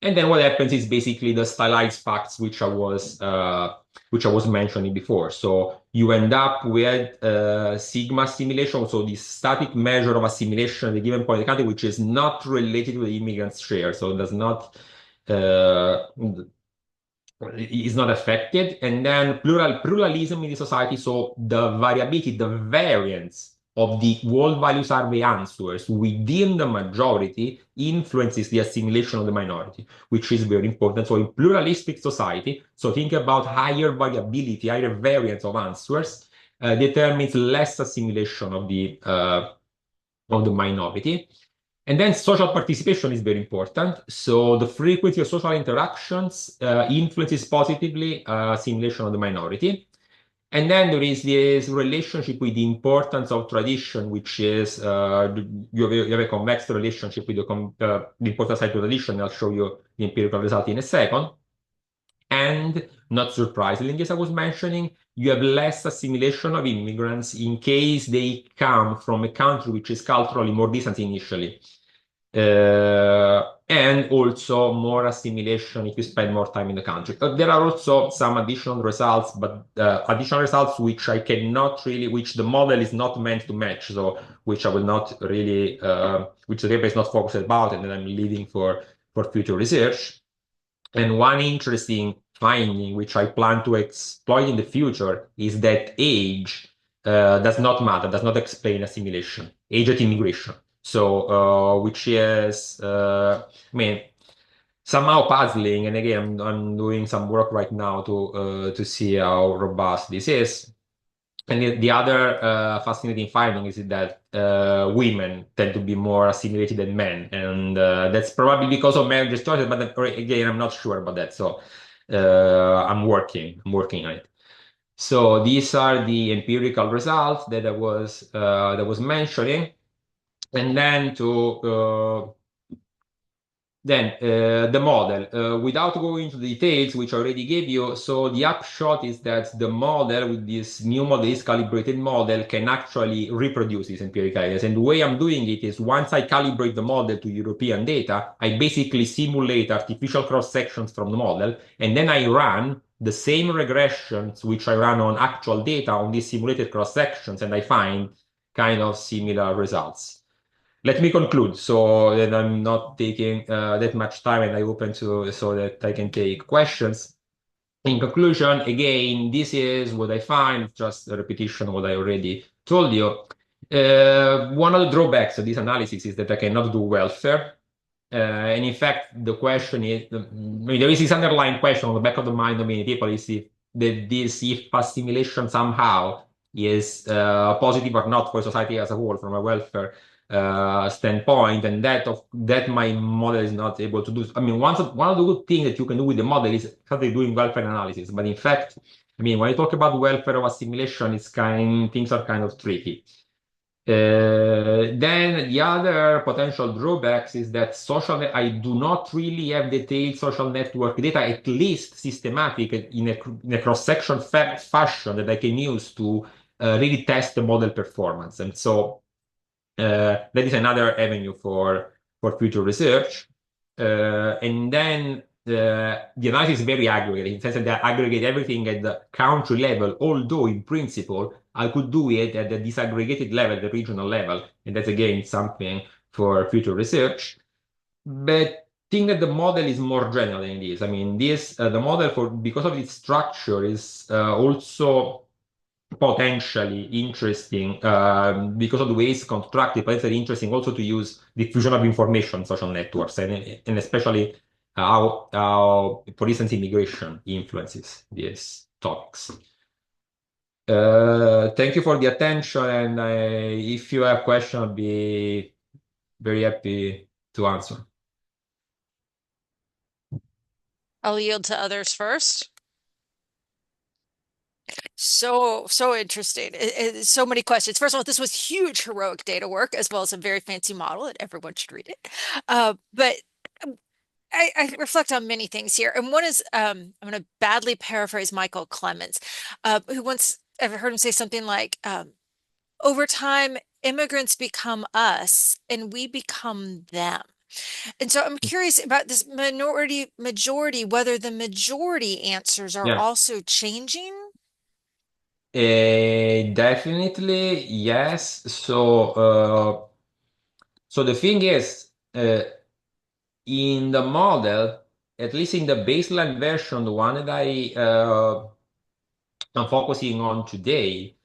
And then what happens is basically the stylized facts, which I was mentioning before. So you end up with sigma assimilation, so the static measure of assimilation at a given point in the country, which is not related to the immigrant's share, so it does not is not affected. And then pluralism in the society, so the variability, the variance of the world value survey answers within the majority influences the assimilation of the minority, which is very important. So in pluralistic society, so think about higher variability, higher variance of answers, determines less assimilation of the minority. And then social participation is very important. So the frequency of social interactions influences positively assimilation of the minority. And then there is this relationship with the importance of tradition, which is you have a convex relationship with the importance of tradition. I'll show you the empirical result in a second. And not surprisingly, as I was mentioning, you have less assimilation of immigrants in case they come from a country which is culturally more distant initially. And also more assimilation if you spend more time in the country. There are also some additional results, but additional results which I cannot really, which the model is not meant to match, so which I will not really, which the paper is not focused about, and then I'm leaving for future research. And one interesting finding, which I plan to exploit in the future, is that age does not matter, does not explain assimilation, age at immigration. So, which is, somehow puzzling. And again, I'm doing some work right now to see how robust this is. And the other fascinating finding is that women tend to be more assimilated than men, and that's probably because of marriage choices. But again, I'm not sure about that. So I'm working on it. So these are the empirical results that I was mentioning. And then the model, without going into the details, which I already gave you. So the upshot is that the model with this new model, this calibrated model, can actually reproduce these empirical ideas. And the way I'm doing it is, once I calibrate the model to European data, I basically simulate artificial cross sections from the model, and then I run the same regressions which I run on actual data on these simulated cross sections, and I find kind of similar results. Let me conclude so that I'm not taking that much time, and I open so that I can take questions. In conclusion, again, this is what I find, just a repetition of what I already told you. One of the drawbacks of this analysis is that I cannot do welfare. And in fact, the question is, there is this underlying question on the back of the mind of many people, is if assimilation somehow is positive or not for society as a whole from a welfare standpoint, and that my model is not able to do. I mean, one of the good things that you can do with the model is starting doing welfare analysis. But in fact, I mean, when you talk about welfare or assimilation, things are kind of tricky. Then the other potential drawbacks is that I do not really have detailed social network data, at least systematic in a cross-section fashion that I can use to really test the model performance. And so that is another avenue for future research. And then the analysis is very aggregate, in the sense that they aggregate everything at the country level, although in principle, I could do it at the disaggregated level, the regional level. And that's again something for future research. But I think that the model is more general than this. I mean, the model, because of its structure, is also potentially interesting because of the way it's constructed, potentially interesting also to use diffusion of information social networks, and especially how, for instance, immigration influences these topics. Thank you for the attention, and if you have questions, I'll be very happy to answer. I'll yield to others first. So interesting. So many questions. First of all, this was huge heroic data work as well as a very fancy model, and everyone should read it. But I reflect on many things here, and one is I'm going to badly paraphrase Michael Clemens, who once I've heard him say something like, "Over time, immigrants become us, and we become them." And so I'm curious about this majority, whether the majority answers are Yeah. also changing. Definitely, yes. So the thing is, in the model, at least in the baseline version, the one that I'm focusing on today,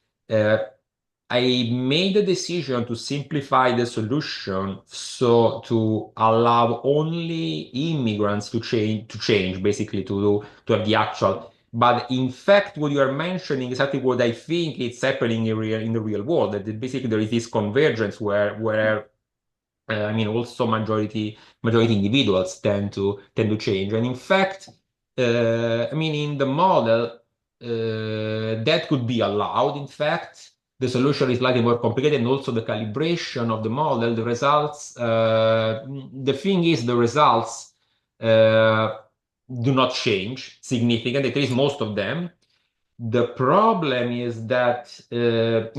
I made the decision to simplify the solution so to allow only immigrants to change, basically to have the actual. But in fact, what you are mentioning is exactly what I think is happening in the real world. That basically there is this convergence where I mean, also majority individuals tend to change, and in fact, I mean, in the model, that could be allowed. In fact, the solution is slightly more complicated, and also the calibration of the model, the results. The thing is, the results do not change significantly, at least most of them. The problem is that the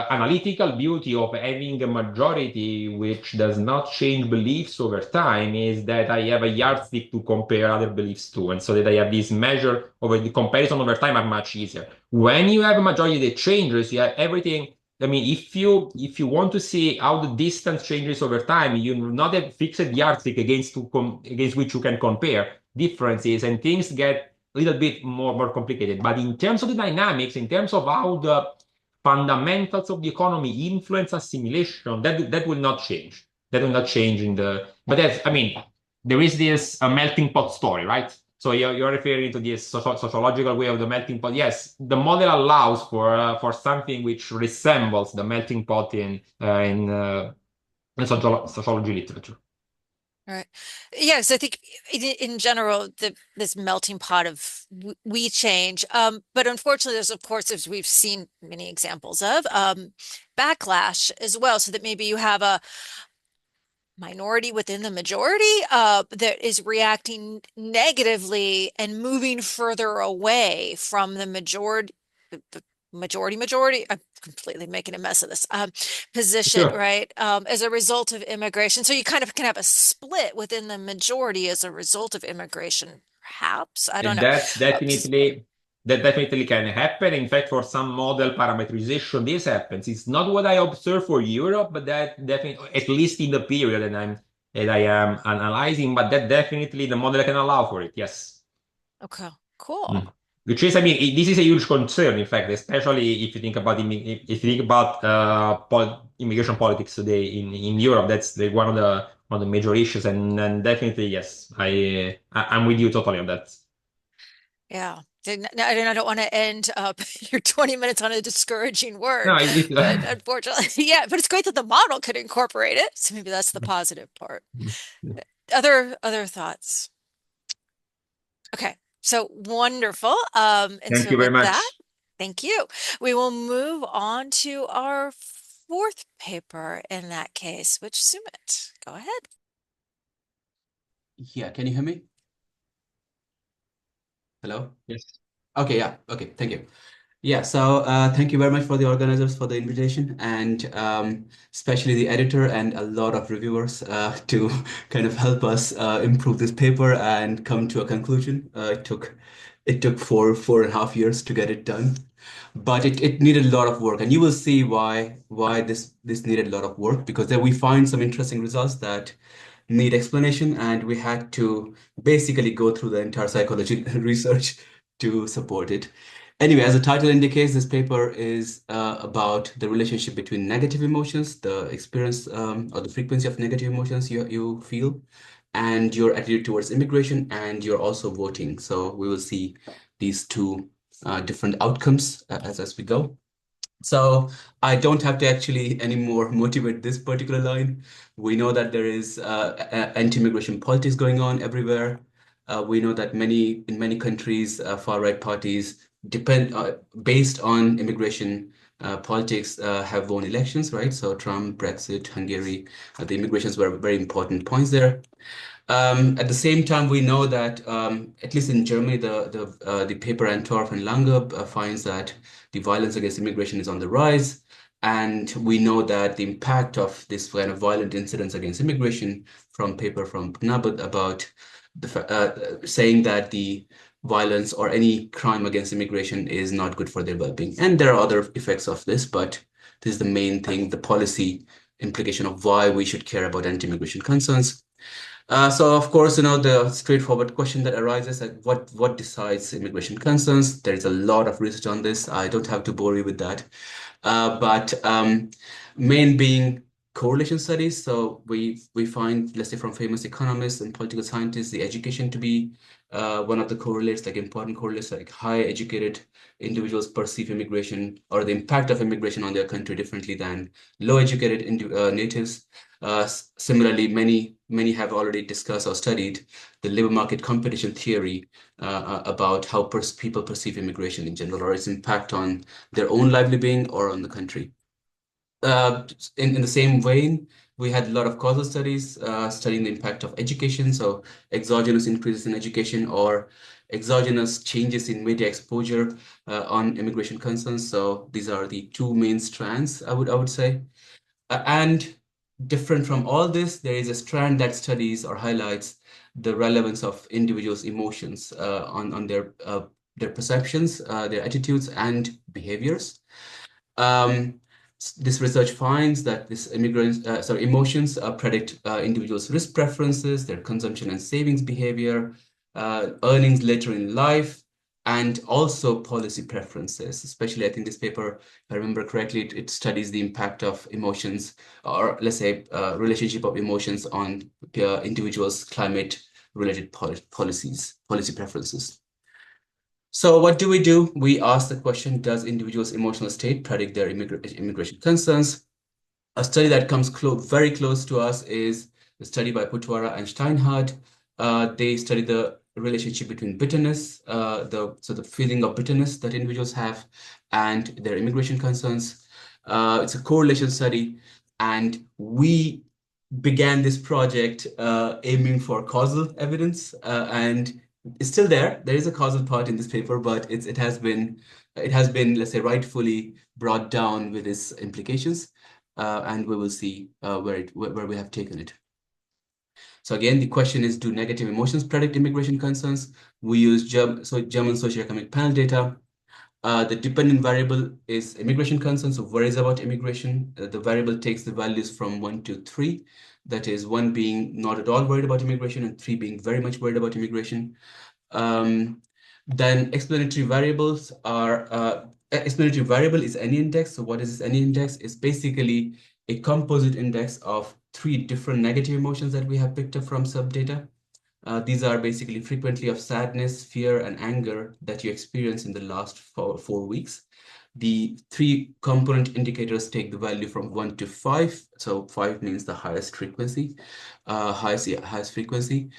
analytical beauty of having a majority which does not change beliefs over time is that I have a yardstick to compare other beliefs to, and so that I have this measure over the comparison over time are much easier. When you have a majority that changes, you have everything. I mean, if you want to see how the distance changes over time, you not have fixed yardstick against which you can compare differences, and things get a little bit more complicated. But in terms of the dynamics, in terms of how the fundamentals of the economy influence assimilation, that will not change. That will not change but that's, I mean, there is this melting pot story, right? So you're referring to this sociological way of the melting pot. Yes, the model allows for something which resembles the melting pot in sociology literature. Right. Yes, I think in general, this melting pot of we change. But unfortunately, there's, of course, as we've seen many examples of, backlash as well. So that maybe you have a minority within the majority that is reacting negatively and moving further away from the majority. I'm completely making a mess of this position, Sure. right? As a result of immigration. So you kind of can have a split within the majority as a result of immigration, perhaps. I don't And know. that definitely can happen. In fact, for some model parameterization, this happens. It's not what I observe for Europe, but that definitely, at least in the period that I am analyzing, but that definitely the model can allow for it. Yes. Okay, cool. Which is, I mean, this is a huge concern, in fact, especially if you think about immigration politics today in Europe. That's one of the major issues, and definitely yes, I'm with you totally on that. Yeah. I don't want to end up your 20 minutes on a discouraging No, word, but unfortunately, yeah, but it's great that the model could incorporate it. So maybe that's the positive part. Other thoughts? Okay. So wonderful. And Thank so you very with that, much. Thank you. We will move on to our fourth paper in that case, which Sumit, go ahead. Yeah, can you hear me? Hello? Yes. Okay, yeah, okay, thank you. Yeah, so thank you very much for the organizers for the invitation, and especially the editor and a lot of reviewers to kind of help us improve this paper and come to a conclusion. It took 4.5 years to get it done, but it needed a lot of work, and you will see why this needed a lot of work, because then we find some interesting results that need explanation, and we had to basically go through the entire psychology research to support it. Anyway, as the title indicates, this paper is about the relationship between negative emotions, the experience or the frequency of negative emotions you feel, and your attitude towards immigration, and you're also voting. So we will see these two different outcomes as we go. So I don't have to actually anymore motivate this particular line. We know that there is anti-immigration politics going on everywhere. We know that in many countries, far-right parties based on immigration politics have won elections, right? So Trump, Brexit, Hungary, the immigrations were very important points there. At the same time, we know that at least in Germany, the paper Antorf and Lange finds that the violence against immigration is on the rise, and we know that the impact of this kind of violent incidents against immigration from paper from Khanna about saying that the violence or any crime against immigration is not good for their well-being. And there are other effects of this, but this is the main thing, the policy implication of why we should care about anti-immigration concerns. So of course, the straightforward question that arises at what decides immigration concerns. There is a lot of research on this. I don't have to bore you with that. But main being correlation studies. So we find, let's say, from famous economists and political scientists, the education to be one of the correlates, like important correlates, like high educated individuals perceive immigration or the impact of immigration on their country differently than low educated natives. Similarly, many have already discussed or studied the labor market competition theory about how people perceive immigration in general, or its impact on their own livelihood or on the country. In the same vein, we had a lot of causal studies studying the impact of education, so exogenous increases in education or exogenous changes in media exposure on immigration concerns. So these are the two main strands, I would say. And different from all this, there is a strand that studies or highlights the relevance of individuals' emotions on their perceptions, their attitudes, and behaviors. This research finds that emotions predict individuals' risk preferences, their consumption and savings behavior, earnings later in life, and also policy preferences. Especially, I think this paper, if I remember correctly, it studies the impact of emotions, or let's say relationship of emotions on individuals' climate-related policy preferences. So what do? We ask the question, does individuals' emotional state predict their immigration concerns? A study that comes very close to us is the study by Putwara and Steinhardt. They study the relationship between bitterness, the feeling of bitterness that individuals have, and their immigration concerns. It's a correlation study, and we began this project aiming for causal evidence, and it's still there. There is a causal part in this paper, but it has been, let's say, rightfully brought down with its implications, and we will see where we have taken it. So again, the question is, do negative emotions predict immigration concerns? We use German socioeconomic panel data. The dependent variable is immigration concerns, so worries about immigration. The variable takes the values from 1 to 3. That is 1 being not at all worried about immigration and 3 being very much worried about immigration. Then explanatory variables are, explanatory variable is any index. So what is this any index? It's basically a composite index of 3 different negative emotions that we have picked up from subdata. These are basically frequency of sadness, fear, and anger that you experience in the last 4 weeks. The 3 component indicators take the value from 1 to 5. So 5 means the highest frequency, highest frequency.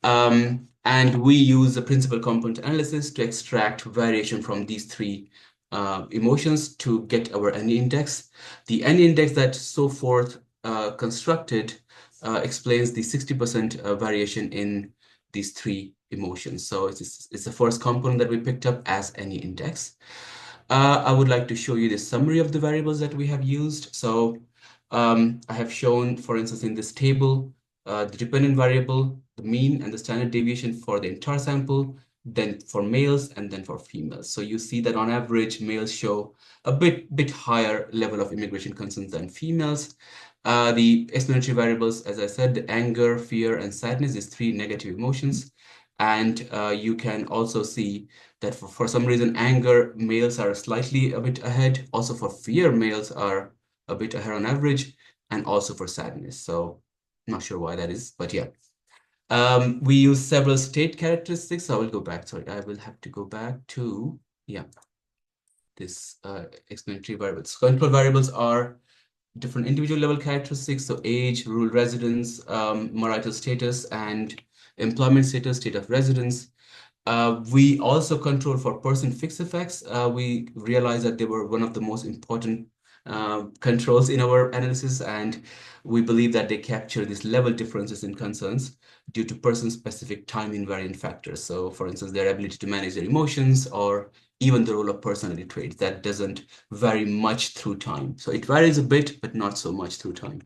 And we use the principal component analysis to extract variation from these 3 emotions to get our any index. The any index that so forth constructed explains the 60% variation in these three emotions. So it's the first component that we picked up as any index. I would like to show you the summary of the variables that we have used. So I have shown, for instance, in this table, the dependent variable, the mean and the standard deviation for the entire sample, then for males and then for females. So you see that on average, males show a bit higher level of immigration concerns than females. The explanatory variables, as I said, the anger, fear, and sadness is three negative emotions. And you can also see that for some reason, anger, males are slightly a bit ahead. Also for fear, males are a bit ahead on average, and also for sadness. So I'm not sure why that is, but yeah. We use several state characteristics. So I will go back. Sorry, I will have to go back to, yeah, this explanatory variables. Control variables are different individual level characteristics. So age, rural residence, marital status, and employment status, state of residence. We also control for person fixed effects. We realized that they were one of the most important controls in our analysis, and we believe that they capture these level differences in concerns due to person-specific time invariant factors. So, for instance, their ability to manage their emotions or even the role of personality traits that doesn't vary much through time. So it varies a bit, but not so much through time.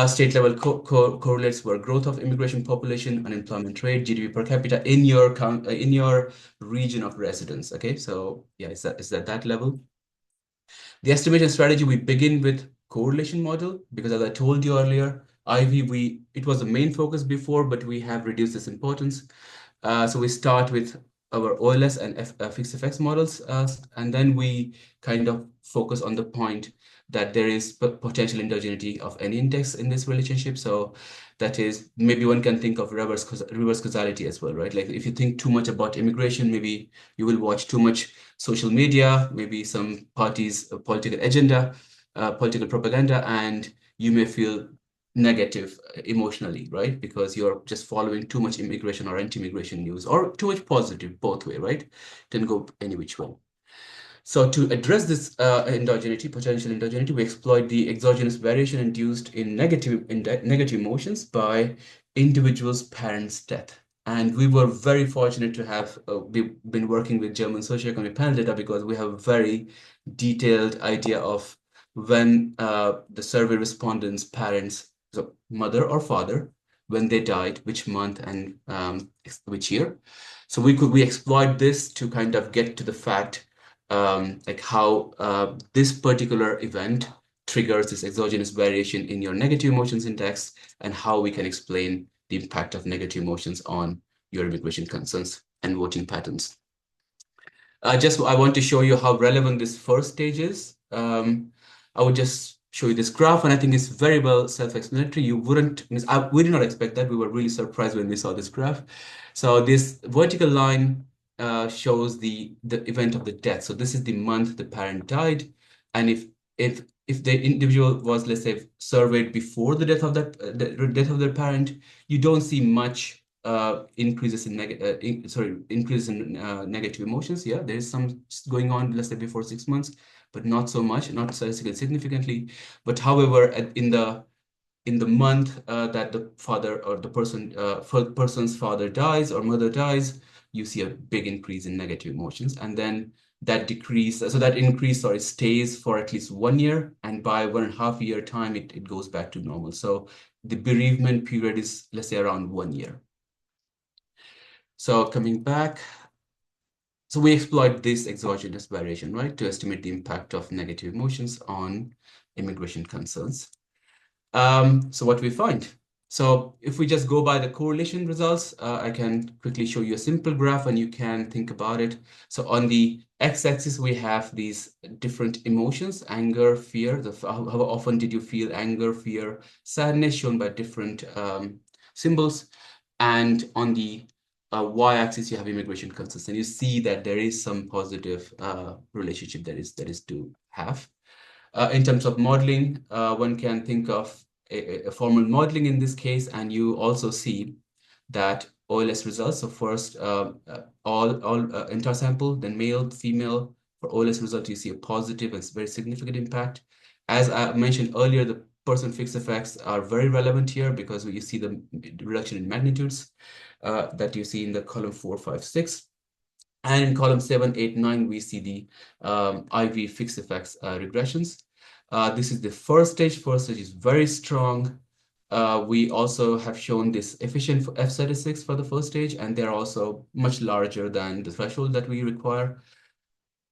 State level correlates were growth of immigration population, unemployment rate, GDP per capita in your region of residence. Okay, so yeah, is that level? The estimation strategy, we begin with correlation model because, as I told you earlier, IV it was the main focus before, but we have reduced its importance. So we start with our OLS and fixed effects models, and then we kind of focus on the point that there is potential endogeneity of any index in this relationship. So that is, maybe one can think of reverse causality as well, right? Like if you think too much about immigration, maybe you will watch too much social media, maybe some parties' political agenda, political propaganda, and you may feel negative emotionally, right? Because you're just following too much immigration or anti-immigration news, or too much positive, both way, right? Can go any which way. So to address this potential endogeneity, we exploit the exogenous variation induced in negative emotions by individuals' parents' death. And we were very fortunate to have been working with German socioeconomic panel data because we have a very detailed idea of when the survey respondents' parents, so mother or father, when they died, which month and which year. So we exploit this to kind of get to the fact like how this particular event triggers this exogenous variation in your negative emotions index, and how we can explain the impact of negative emotions on your immigration concerns and voting patterns. I want to show you how relevant this first stage is. I would just show you this graph, and I think it's very well self-explanatory. We did not expect that. We were really surprised when we saw this graph. So this vertical line shows the event of the death. So this is the month the parent died, and if the individual was, let's say, surveyed before the death of the death of their parent, you don't see much increases in negative emotions. Yeah, there is some going on, let's say, before 6 months, but not so much, not statistically significantly. But however, in the month that the father or the person's father dies or mother dies, you see a big increase in negative emotions, and then that increase stays for at least 1 year, and by 1.5 year time it goes back to normal. So the bereavement period is, let's say, around 1 year. So coming back, so we exploit this exogenous variation, right, to estimate the impact of negative emotions on immigration concerns. So what we find. So if we just go by the correlation results, I can quickly show you a simple graph and you can think about it. So on the x-axis, we have these different emotions: anger, fear. How often did you feel anger, fear, sadness, shown by different symbols. And on the y-axis, you have immigration concerns, and you see that there is some positive relationship that is to have. In terms of modeling, one can think of a formal modeling in this case, and you also see that OLS results. So first, all entire sample, then male, female, For OLS result, you see a positive and very significant impact. As I mentioned earlier, the person fixed effects are very relevant here because you see the reduction in magnitudes that you see in the column 4, 5, 6. And in column 7, 8, 9, we see the IV fixed effects regressions. This is the first stage. First stage is very strong. We also have shown this efficient for F36 for the first stage, and they're also much larger than the threshold that we require.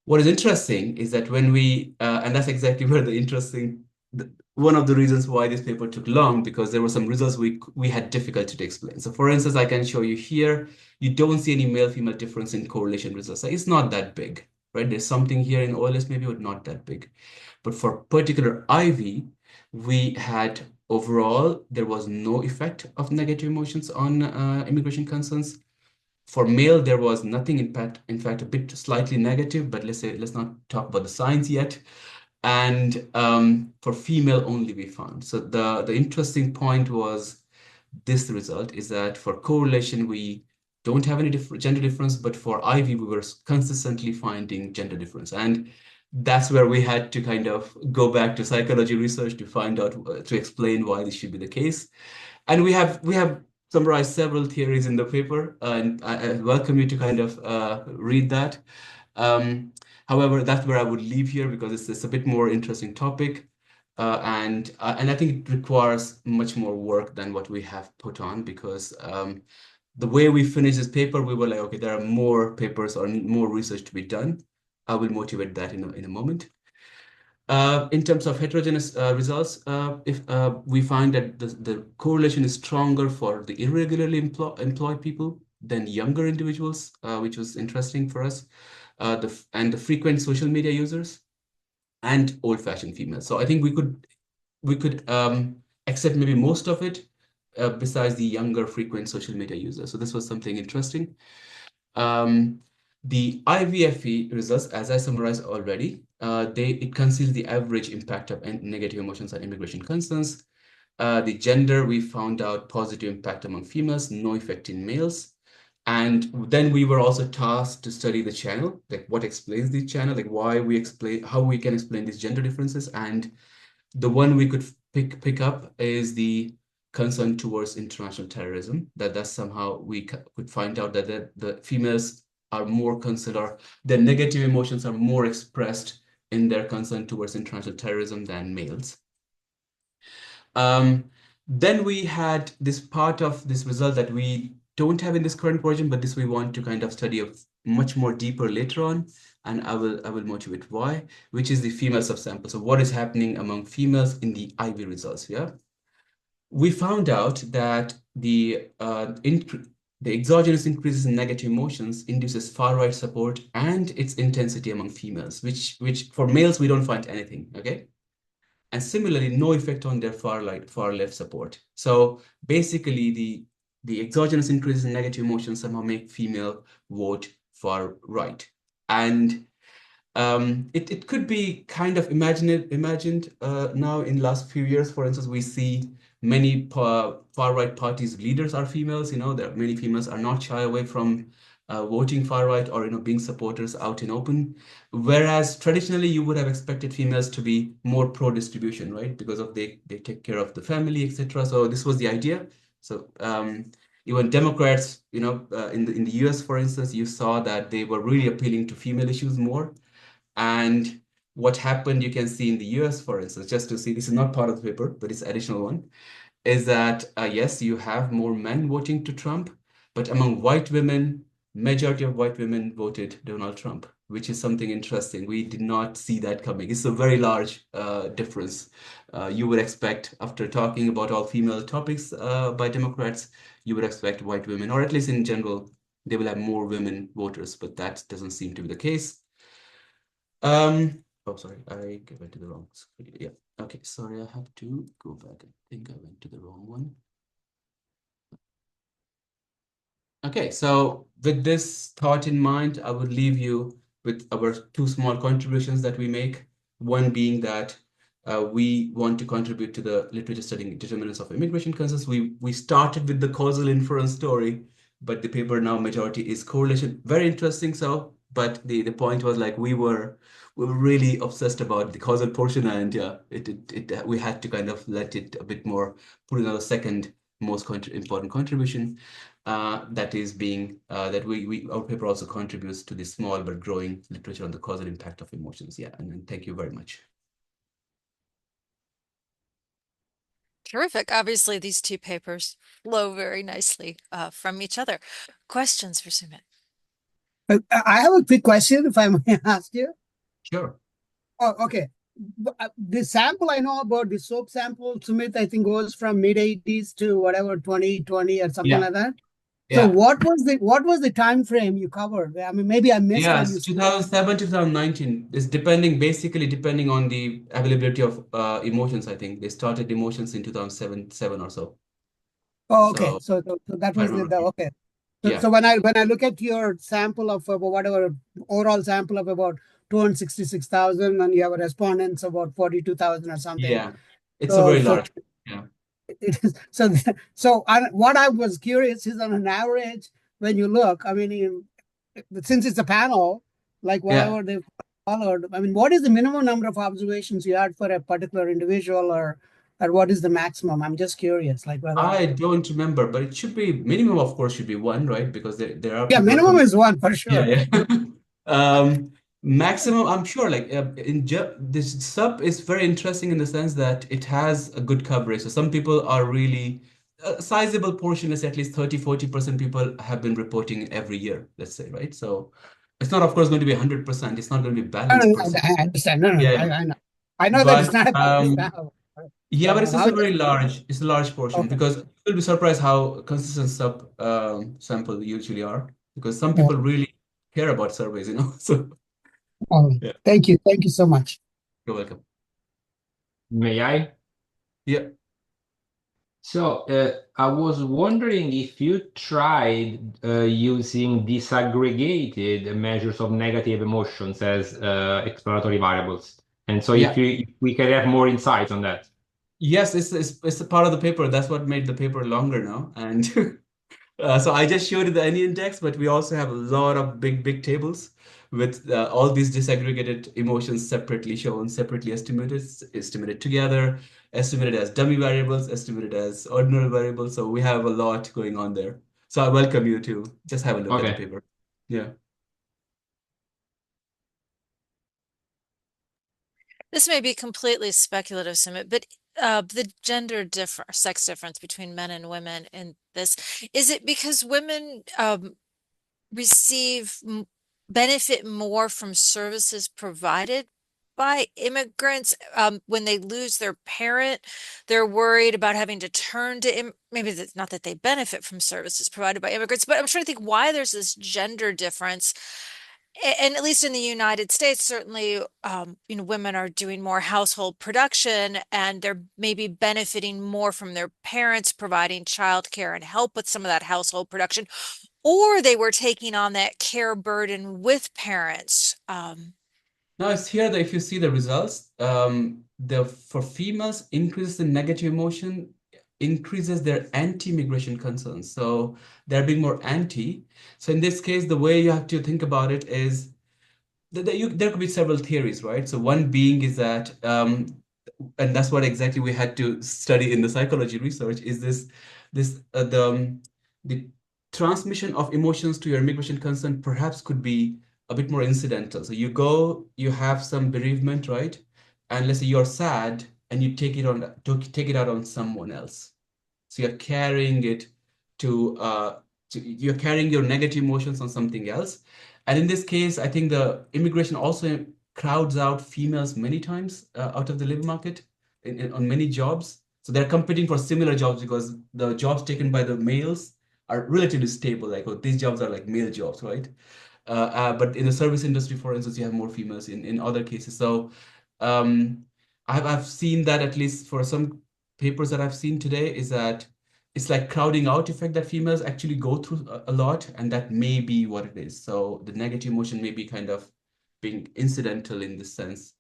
What is interesting is that when we, and that's exactly where one of the reasons why this paper took long, because there were some results we had difficulty to explain. So for instance, I can show you here, you don't see any male-female difference in correlation results. So it's not that big, right? There's something here in OLS maybe, but not that big. But for particular IV, we had overall, there was no effect of negative emotions on immigration concerns. For male, there was nothing impact, in fact, a bit slightly negative, but let's not talk about the science yet. And for female only we found. So the interesting point was this result is that for correlation, we don't have any gender difference, but for IV, we were consistently finding gender difference. And that's where we had to kind of go back to psychology research to find out, to explain why this should be the case. And we have summarized several theories in the paper, and I welcome you to kind of read that. However, that's where I would leave here because it's a bit more interesting topic. And I think it requires much more work than what we have put on because the way we finished this paper, we were like, okay, there are more papers or more research to be done. I will motivate that in a moment. In terms of heterogeneous results, if we find that the correlation is stronger for the irregularly employed people than younger individuals, which was interesting for us, and the frequent social media users and old-fashioned females. So I think we could accept maybe most of it besides the younger frequent social media users. So this was something interesting. The IVFE results, as I summarized already, it conceals the average impact of negative emotions on immigration concerns. The gender, we found out positive impact among females, no effect in males. And then we were also tasked to study the channel, like what explains the channel, like how we can explain these gender differences. And the one we could pick up is the concern towards international terrorism, that somehow we could find out that the females are more concerned, or their negative emotions are more expressed in their concern towards international terrorism than males. Then we had this part of this result that we don't have in this current version, but this we want to kind of study much more deeper later on, and I will motivate why, which is the female subsample. So what is happening among females in the IV results? Yeah, we found out that the exogenous increases in negative emotions induces far-right support and its intensity among females, which for males we don't find anything. Okay. And similarly, no effect on their far left support. So basically, the exogenous increases in negative emotions somehow make female vote far right. And it could be kind of imagined now in last few years. For instance, we see many far right parties leaders are females. There are many females are not shy away from voting far right or being supporters out in open, whereas traditionally you would have expected females to be more pro-distribution, right? Because of they take care of the family, etc. So this was the idea. So even Democrats, in the US, for instance, you saw that they were really appealing to female issues more. And what happened, you can see in the US, for instance, just to see, this is not part of the paper, but it's additional one, is that yes, you have more men voting to Trump, but among white women, majority of white women voted Donald Trump, which is something interesting. We did not see that coming. It's a very large difference. You would expect, after talking about all female topics by Democrats, you would expect white women, or at least in general, they will have more women voters, but that doesn't seem to be the case. Oh, sorry, I went to the wrong screen. Yeah, okay, sorry, I have to go back. I think I went to the wrong one. Okay, so with this thought in mind, I would leave you with our two small contributions that we make. One being that we want to contribute to the literature studying determinants of immigration concerns. We started with the causal inference story, but the paper now majority is correlation. Very interesting. So But the point was like we were really obsessed about the causal portion, and yeah, we had to kind of let it a bit more, put another second most important contribution, that is being that we our paper also contributes to the small but growing literature on the causal impact of emotions. Yeah, and thank you very much. Terrific. Obviously, these two papers flow very nicely from each other. Questions for Sumit? I have a quick question, if I may ask you. Sure. Oh, okay. The sample I know about, the soap sample, Sumit, I think goes from mid 80s to whatever 2020 or something Yeah. like that. So Yeah. what was the time frame you covered? I mean, maybe I missed when Yes, you 2007, 2019. It's basically depending on the availability of emotions, I think. They started emotions in 2007 or so. Oh, okay. So So that I was remember. okay. Yeah. So when I look at your sample of whatever overall sample of about 266,000, and you have a respondents about 42,000 or something. Yeah. It's a So very so large. Yeah. it is what I was curious is, on an average, when you look, I mean, since it's a panel, like Yeah. whatever they've followed, I mean, what is the minimum number of observations you had for a particular individual, or what is the maximum? I'm just curious, like whether. I don't remember, but it should be minimum, of course, should be one, right? Because there are Yeah, people minimum coming. is one for Yeah, sure. yeah. Maximum, I'm sure, like this sub is very interesting in the sense that it has a good coverage. So some people are really a sizable portion is at least 30-40% people have been reporting every year, let's say, right? So it's not, of course, going to be 100%. It's not going to be No, no, balanced per no, se. I understand. No, no, Yeah, yeah. I know. I know that it's But not a balanced panel. yeah, but it's I still was very just, large. It's a large portion okay. because you'll be surprised how consistent sub sample usually are, because some Yeah. people really care about surveys, you know. So yeah, Thank you. Thank you so much. you're welcome. May I? Yeah. So I was wondering if you tried using disaggregated measures of negative emotions as exploratory variables. And so Yeah. if we can have more insights on that. Yes, it's a part of the paper. That's what made the paper longer now. And so I just showed you the any index, but we also have a lot of big tables with all these disaggregated emotions separately shown, separately estimated together, estimated as dummy variables, estimated as ordinal variables. So we have a lot going on there. So I welcome you to just have a look at the Okay. paper. Yeah. This may be completely speculative, Sumit, but the sex difference between men and women in this, is it because women receive benefit more from services provided by immigrants? When they lose their parent, they're worried about having to turn to maybe it's not that they benefit from services provided by immigrants, but I'm trying to think why there's this gender difference. And at least in the United States, certainly, women are doing more household production, and they're maybe benefiting more from their parents providing childcare and help with some of that household production, or they were taking on that care burden with parents. Now it's here that if you see the results, the for females increases in negative emotion increases their anti-immigration concerns. So they're being more anti. So in this case, the way you have to think about it is there could be several theories, right? So one being is that, and that's what exactly we had to study in the psychology research, is the transmission of emotions to your immigration concern perhaps could be a bit more incidental. So you have some bereavement, right? And let's say you're sad and you take it out on someone else. So you're carrying your negative emotions on something else. And in this case, I think the immigration also crowds out females many times out of the labor market on many jobs. So they're competing for similar jobs because the jobs taken by the males are relatively stable. Like, oh, these jobs are like male jobs, right? But in the service industry, for instance, you have more females in other cases. So um, I've seen that, at least for some papers that I've seen today, is that it's like crowding out effect that females actually go through a lot, and that may be what it is. So the negative emotion may be kind of being incidental in this sense,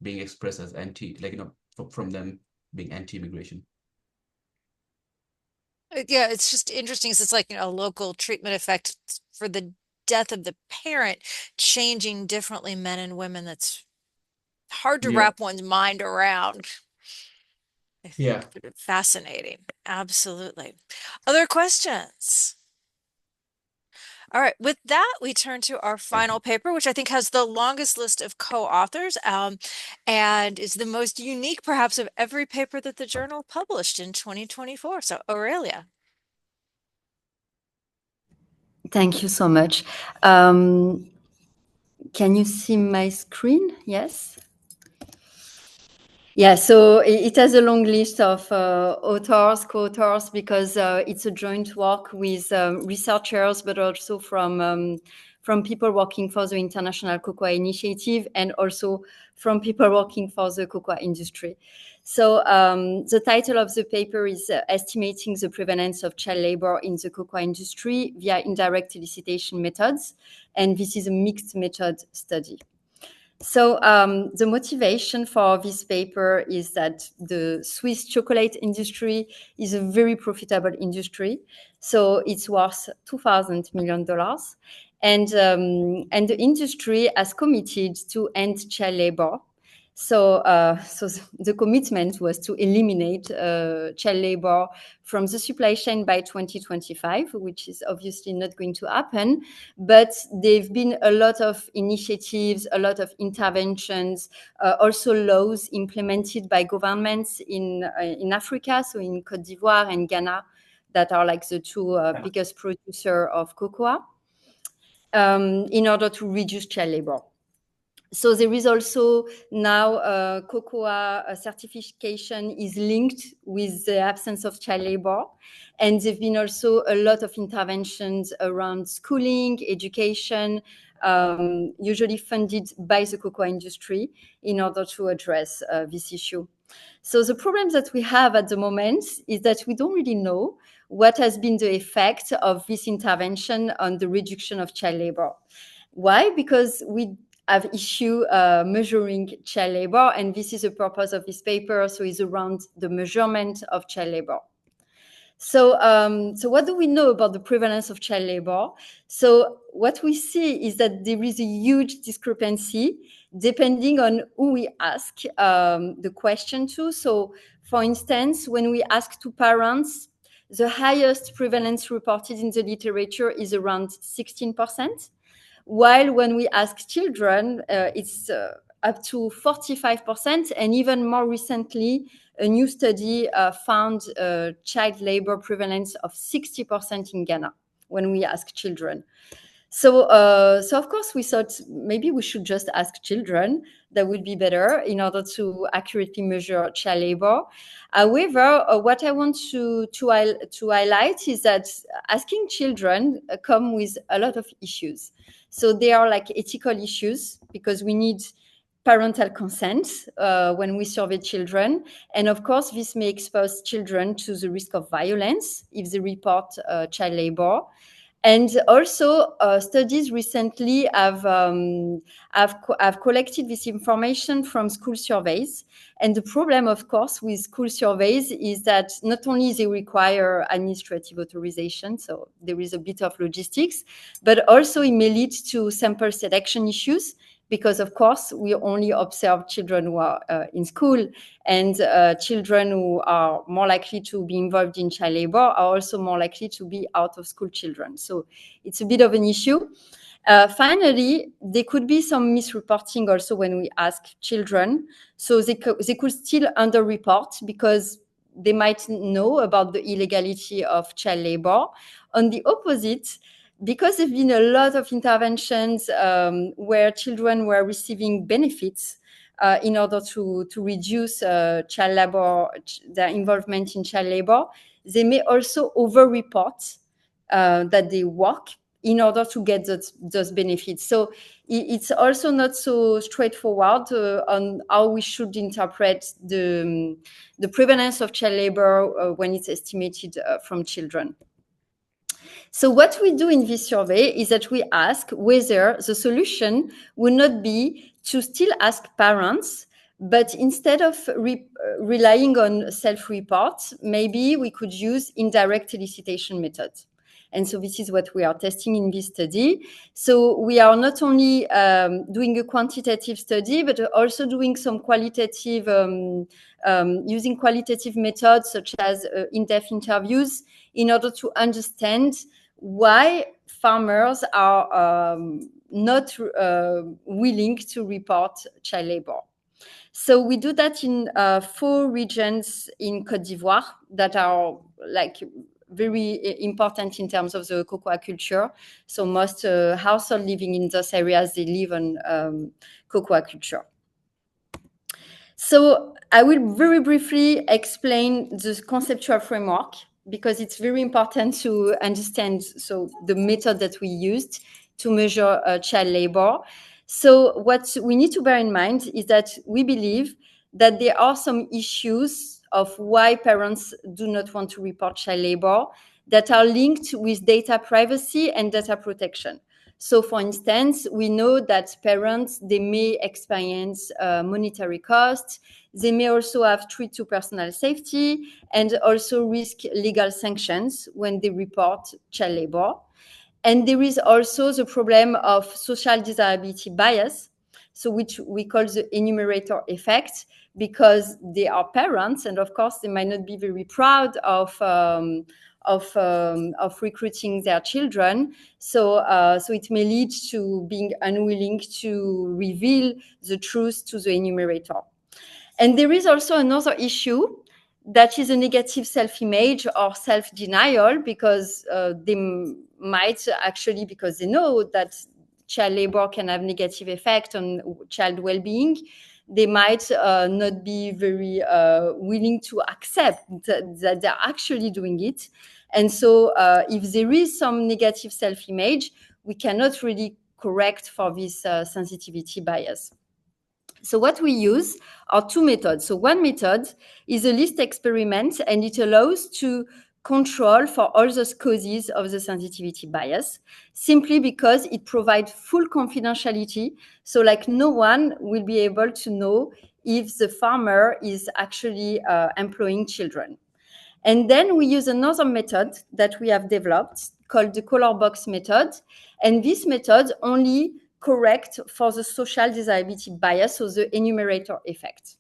being expressed as anti, like, from them being anti-immigration. Yeah, it's just interesting 'cause it's like a local treatment effect for the death of the parent changing differently men and women, that's hard to Yeah. wrap one's mind around. I Yeah. think fascinating. Absolutely. Other questions? All right, with that, we turn to our final paper, which I think has the longest list of co-authors and is the most unique, perhaps, of every paper that the journal published in 2024. So, Aurélia. Thank you so much. Can you see my screen? Yes. Yeah, so it has a long list of authors, co-authors, because it's a joint work with researchers, but also from people working for the International Cocoa Initiative and also from people working for the cocoa industry. So the title of the paper is Estimating the Prevalence of Child Labor in the Cocoa Industry via Indirect Elicitation Methods. And this is a mixed method study. So the motivation for this paper is that the Swiss chocolate industry is a very profitable industry. So it's worth $2,000 million. And the industry has committed to end child labor. So the commitment was to eliminate child labor from the supply chain by 2025, which is obviously not going to happen. But there've been a lot of initiatives, a lot of interventions, also laws implemented by governments in Africa, so in Côte d'Ivoire and Ghana, that are like the two biggest producer of cocoa, in order to reduce child labor. So there is also now cocoa certification is linked with the absence of child labor. And there have been also a lot of interventions around schooling, education, usually funded by the cocoa industry in order to address this issue. So the problem that we have at the moment is that we don't really know what has been the effect of this intervention on the reduction of child labor. Why? Because we have issue measuring child labor, and this is the purpose of this paper. So it's around the measurement of child labor. So, so what do we know about the prevalence of child labor? So what we see is that there is a huge discrepancy depending on who we ask the question to. So, for instance, when we ask to parents, the highest prevalence reported in the literature is around 16%. While when we ask children, it's up to 45%. And even more recently, a new study found child labor prevalence of 60% in Ghana when we ask children. So of course, we thought maybe we should just ask children. That would be better in order to accurately measure child labor. However, what I want to highlight is that asking children come with a lot of issues. So they are like ethical issues because we need parental consent when we survey children. And of course, this may expose children to the risk of violence if they report child labor. And also, studies recently have collected this information from school surveys. And the problem, of course, with school surveys is that not only they require administrative authorization, so there is a bit of logistics, but also it may lead to sample selection issues, because, of course, we only observe children who are in school, and children who are more likely to be involved in child labor are also more likely to be out of school children. So it's a bit of an issue. Finally, there could be some misreporting also when we ask children. So they could still underreport because they might know about the illegality of child labor. On the opposite, because there have been a lot of interventions where children were receiving benefits in order to reduce child labor, their involvement in child labor, they may also over-report that they work in order to get those benefits. So it's also not so straightforward on how we should interpret the prevalence of child labor when it's estimated from children. So what we do in this survey is that we ask whether the solution would not be to still ask parents, but instead of relying on self-report, maybe we could use indirect elicitation methods. And so this is what we are testing in this study. So we are not only doing a quantitative study, but also doing some qualitative, using qualitative methods such as in-depth interviews in order to understand why farmers are not willing to report child labor. So we do that in 4 regions in Côte d'Ivoire that are like very important in terms of the cocoa culture. So most households living in those areas, they live on cocoa culture. So I will very briefly explain the conceptual framework because it's very important to understand the method that we used to measure child labor. So what we need to bear in mind is that we believe that there are some issues of why parents do not want to report child labor that are linked with data privacy and data protection. So for instance, we know that parents, they may experience monetary costs. They may also have threat to personal safety and also risk legal sanctions when they report child labor. And there is also the problem of social desirability bias, so which we call the enumerator effect, because they are parents, and of course they might not be very proud of recruiting their children. So it may lead to being unwilling to reveal the truth to the enumerator. And there is also another issue that is a negative self-image or self-denial, because they might actually, because they know that child labor can have negative effect on child well-being, they might not be very willing to accept that they're actually doing it. And so if there is some negative self-image, we cannot really correct for this sensitivity bias. So what we use are 2 methods. So one method is a list experiment, and it allows to control for all those causes of the sensitivity bias, simply because it provides full confidentiality. So like no one will be able to know if the farmer is actually employing children. And then we use another method that we have developed called the color box method. And this method only correct for the social desirability bias, so the enumerator effect.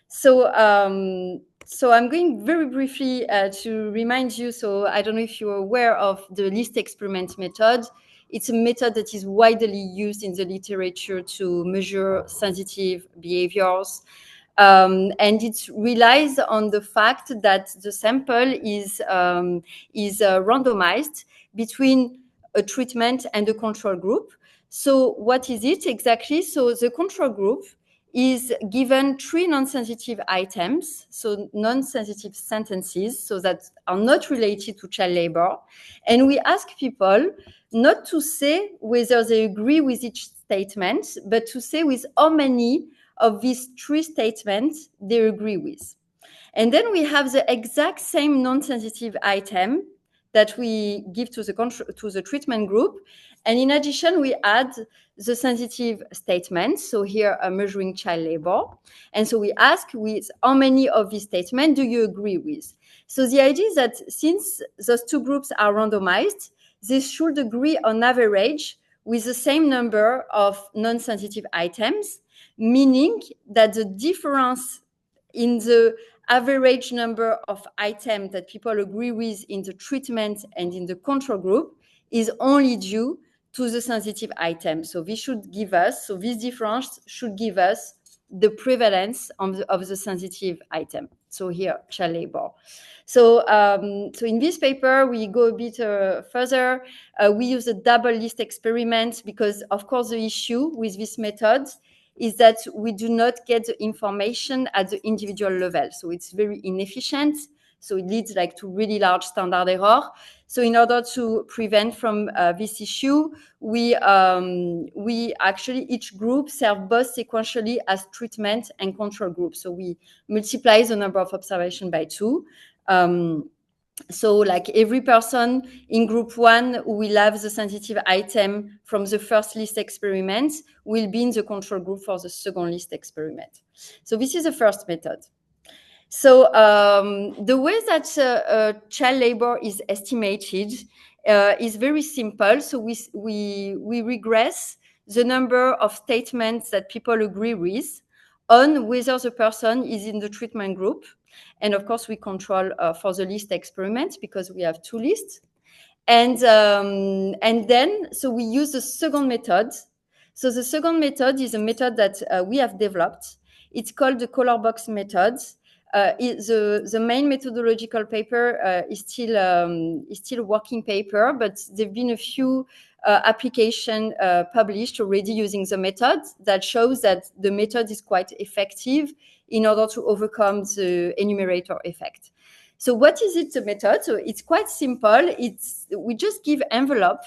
So I'm going very briefly to remind you. So I don't know if you're aware of the list experiment method. It's a method that is widely used in the literature to measure sensitive behaviors. And it relies on the fact that the sample is randomized between a treatment and a control group. So what is it exactly? So the control group is given 3 non-sensitive items, so non-sensitive sentences, so that are not related to child labor. And we ask people not to say whether they agree with each statement, but to say with how many of these 3 statements they agree with. And then we have the exact same non-sensitive item that we give to the treatment group. And in addition, we add the sensitive statements. So here, measuring child labor. And so we ask with how many of these statements do you agree with? So the idea is that since those 2 groups are randomized, they should agree on average with the same number of non-sensitive items, meaning that the difference in the average number of items that people agree with in the treatment and in the control group is only due to the sensitive item. So this difference should give us the prevalence of the sensitive item. So here, child labor. So in this paper, we go a bit further. We use a double list experiment because, of course, the issue with this method is that we do not get the information at the individual level. So it's very inefficient. So it leads to really large standard error. So in order to prevent from this issue, we actually, each group serve both sequentially as treatment and control group. So we multiply the number of observations by 2. So every person in group 1 who will have the sensitive item from the first list experiment will be in the control group for the second list experiment. So this is the first method. So the way that child labor is estimated is very simple. So we regress the number of statements that people agree with on whether the person is in the treatment group. And of course, we control for the list experiment because we have 2 lists. And then, so we use the second method. So the second method is a method that we have developed. It's called the color box method. The main methodological paper is still a working paper, but there've been a few application published already using the method that shows that the method is quite effective in order to overcome the enumerator effect. So what is it, the method? So it's quite simple. We just give envelope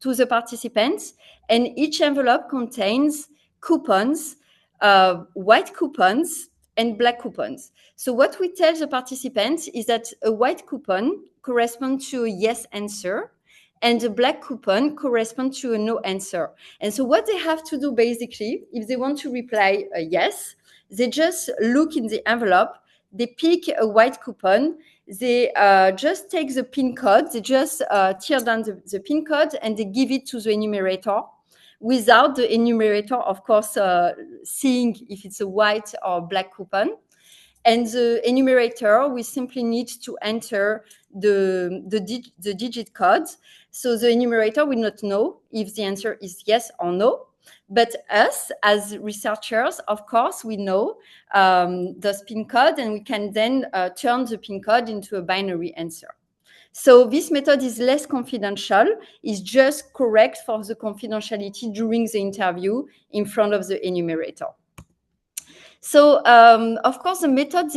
to the participants, and each envelope contains coupons, white coupons and black coupons. So what we tell the participants is that a white coupon corresponds to a yes answer, and a black coupon corresponds to a no answer. And so what they have to do basically, if they want to reply a yes, they just look in the envelope, they pick a white coupon, they just take the PIN code, they just tear down the PIN code, and they give it to the enumerator without the enumerator, of course, seeing if it's a white or black coupon. And the enumerator, we simply need to enter the digit code. So the enumerator will not know if the answer is yes or no. But us, as researchers, of course, we know the PIN code, and we can then turn the PIN code into a binary answer. So this method is less confidential, it's just correct for the confidentiality during the interview in front of the enumerator. So, of course, the method,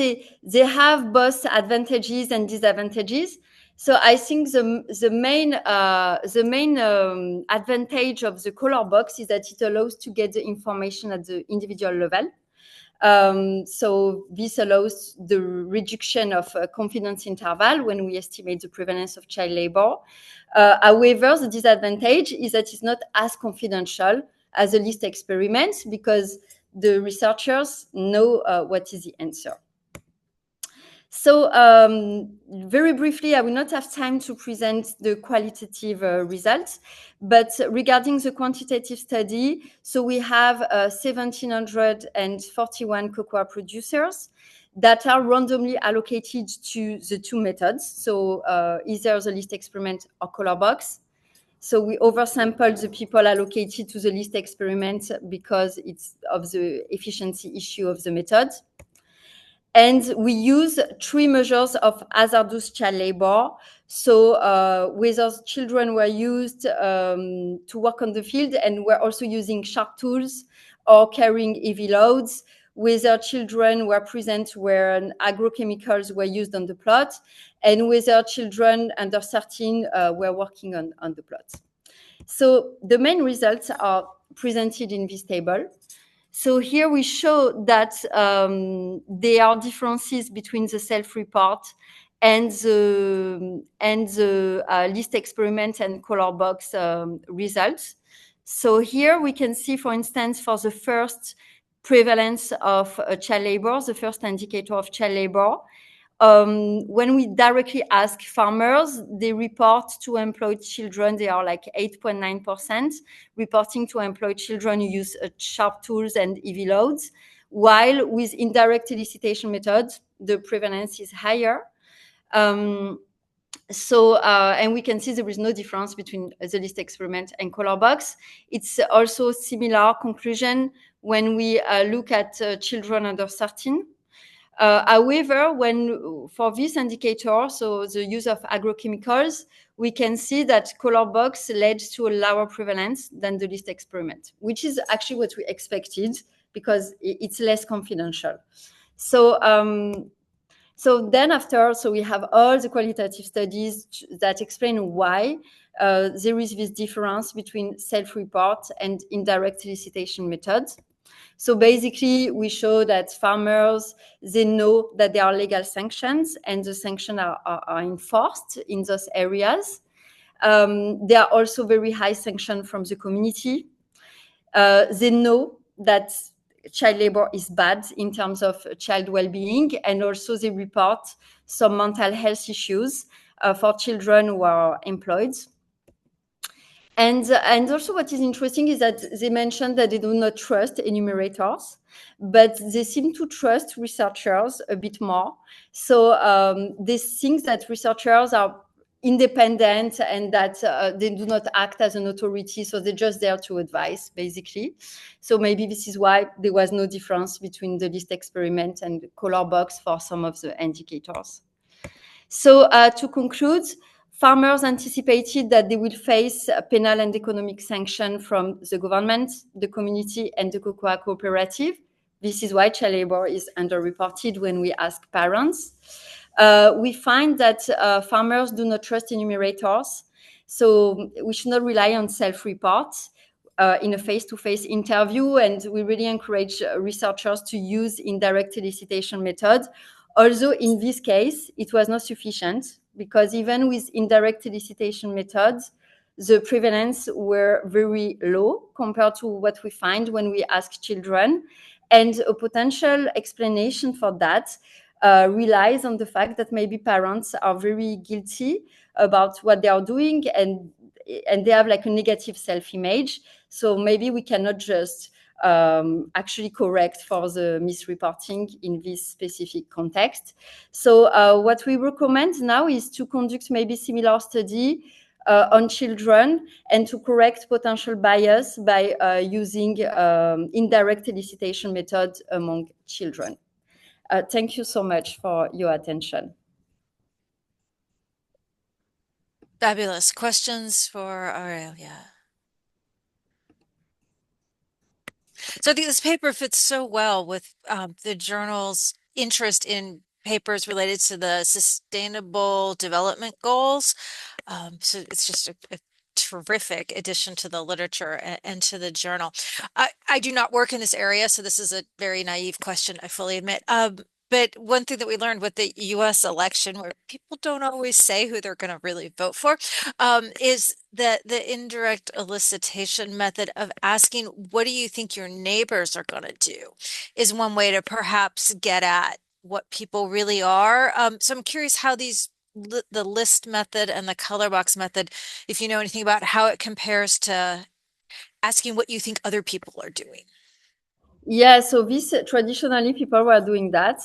they have both advantages and disadvantages. So I think the main advantage of the color box is that it allows to get the information at the individual level. So this allows the reduction of confidence interval when we estimate the prevalence of child labor. However, the disadvantage is that it's not as confidential as a list experiment because the researchers know what is the answer. So very briefly, I will not have time to present the qualitative results, but regarding the quantitative study, so we have 1,741 cocoa producers that are randomly allocated to the 2 methods. So either the list experiment or color box. So we oversampled the people allocated to the list experiment because it's of the efficiency issue of the method. And we use 3 measures of hazardous child labor. So whether children were used to work on the field and we're also using sharp tools or carrying heavy loads, whether children were present where agrochemicals were used on the plot, and whether children under 13 were working on the plot. So the main results are presented in this table. So here we show that there are differences between the self-report and the list experiment and color box results. So here we can see, for instance, for the first prevalence of child labor, the first indicator of child labor, when we directly ask farmers, they report to employed children, they are like 8.9%, reporting to employed children who use sharp tools and heavy loads, while with indirect elicitation methods, the prevalence is higher. And we can see there is no difference between the list experiment and color box. It's also similar conclusion when we look at children under 13. However, for this indicator, so the use of agrochemicals, we can see that color box led to a lower prevalence than the list experiment, which is actually what we expected because it's less confidential. So then after, so we have all the qualitative studies that explain why there is this difference between self-report and indirect elicitation methods. So basically, we show that farmers, they know that there are legal sanctions and the sanctions are enforced in those areas. There are also very high sanctions from the community. They know that child labor is bad in terms of child well-being, and also they report some mental health issues for children who are employed. And also what is interesting is that they mentioned that they do not trust enumerators, but they seem to trust researchers a bit more. So they think that researchers are independent and that they do not act as an authority. So they're just there to advise, basically. So maybe this is why there was no difference between the list experiment and the color box for some of the indicators. So to conclude, farmers anticipated that they will face penal and economic sanction from the government, the community, and the cocoa cooperative. This is why child labor is underreported when we ask parents. We find that farmers do not trust enumerators, so we should not rely on self-report in a face-to-face interview, and we really encourage researchers to use indirect elicitation method. Although in this case, it was not sufficient because even with indirect elicitation methods, the prevalence were very low compared to what we find when we ask children. And a potential explanation for that relies on the fact that maybe parents are very guilty about what they are doing and they have like a negative self-image. So maybe we cannot just actually correct for the misreporting in this specific context. So what we recommend now is to conduct maybe similar study on children and to correct potential bias by using indirect elicitation method among children. Thank you so much for your attention. Fabulous. Questions for Aurélia? So I think this paper fits so well with the journal's interest in papers related to the Sustainable Development Goals. So it's just a terrific addition to the literature and to the journal. I do not work in this area, so this is a very naive question, I fully admit. But one thing that we learned with the US election, where people don't always say who they're going to really vote for, is that the indirect elicitation method of asking, what do you think your neighbors are going to do, is one way to perhaps get at what people really are. So I'm curious how these, the list method and the color box method, if you know anything about how it compares to asking what you think other people are doing. Yeah, so this traditionally people were doing that,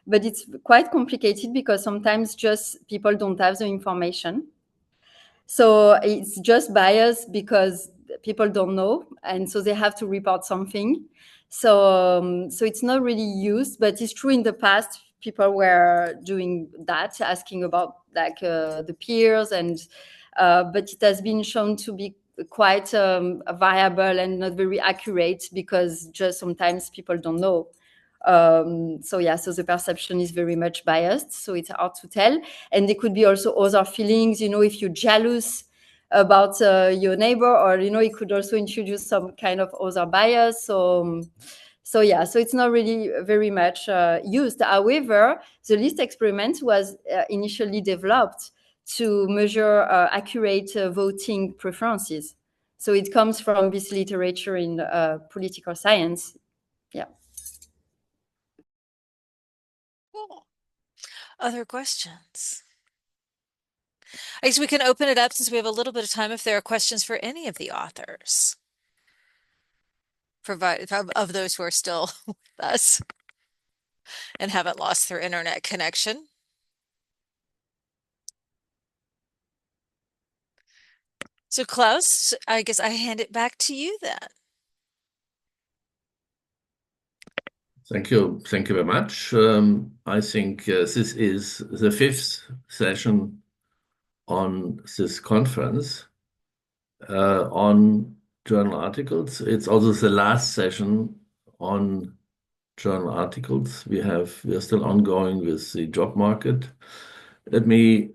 but it's quite complicated because sometimes just people don't have the information. So it's just bias because people don't know, and so they have to report something. So it's not really used, but it's true in the past people were doing that, asking about like the peers, and but it has been shown to be quite variable and not very accurate because just sometimes people don't know. So yeah, so the perception is very much biased, so it's hard to tell. And there could be also other feelings, you know, if you're jealous about your neighbor, or you know, it could also introduce some kind of other bias. So yeah, so it's not really very much used. However, the list experiment was initially developed to measure accurate voting preferences. So it comes from this literature in political science. Yeah. Cool. Other questions? I guess we can open it up since we have a little bit of time if there are questions for any of the authors. Of those who are still with us and haven't lost their internet connection. So Klaus, I guess I hand it back to you then. Thank you. Thank you very much. I think this is the fifth session on this conference on journal articles. It's also the last session on journal articles. We are still ongoing with the job market. Let me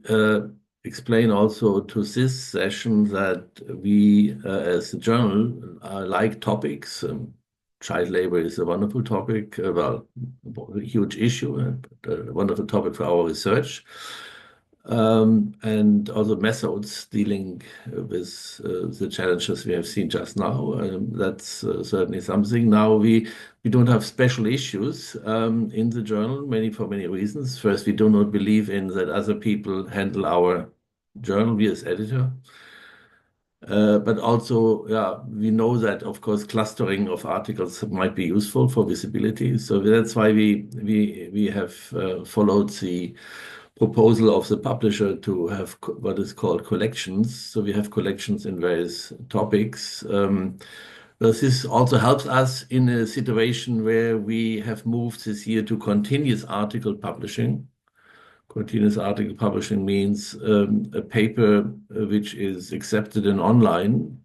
explain also to this session that we, as a journal, like topics. Child labor is a wonderful topic, well, a huge issue, but a wonderful topic for our research. And also methods dealing with the challenges we have seen just now. That's certainly something. Now we don't have special issues in the journal, for many reasons. First, we do not believe in that other people handle our journal, we as editor. But also, yeah, we know that, of course, clustering of articles might be useful for visibility. So that's why we have followed the proposal of the publisher to have what is called collections. So we have collections in various topics. This also helps us in a situation where we have moved this year to continuous article publishing. Continuous article publishing means a paper which is accepted in online.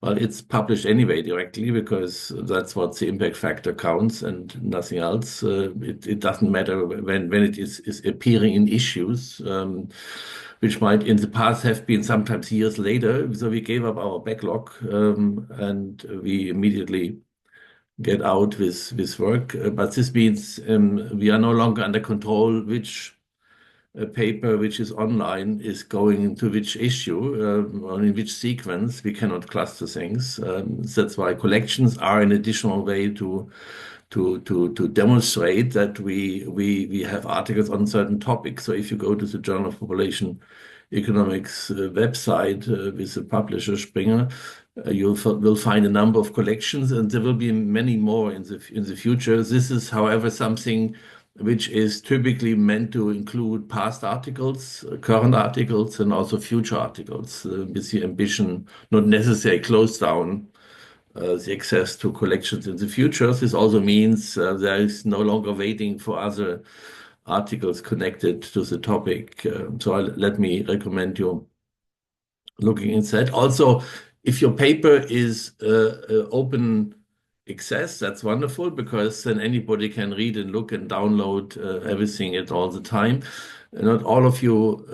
Well, it's published anyway directly because that's what the impact factor counts and nothing else. It doesn't matter when it is appearing in issues, which might in the past have been sometimes years later. So we gave up our backlog and we immediately get out with work. But this means we are no longer under control which a paper which is online is going into which issue or in which sequence. We cannot cluster things. That's why collections are an additional way to demonstrate that we have articles on certain topics. So if you go to the Journal of Population Economics website with the publisher Springer, you will find a number of collections, and there will be many more in the future. This is, however, something which is typically meant to include past articles, current articles, and also future articles, with the ambition not necessarily close down the access to collections in the future. This also means there is no longer waiting for other articles connected to the topic. Let me recommend you looking inside. Also, if your paper is open access, that's wonderful because then anybody can read and look and download everything at all the time. Not all of you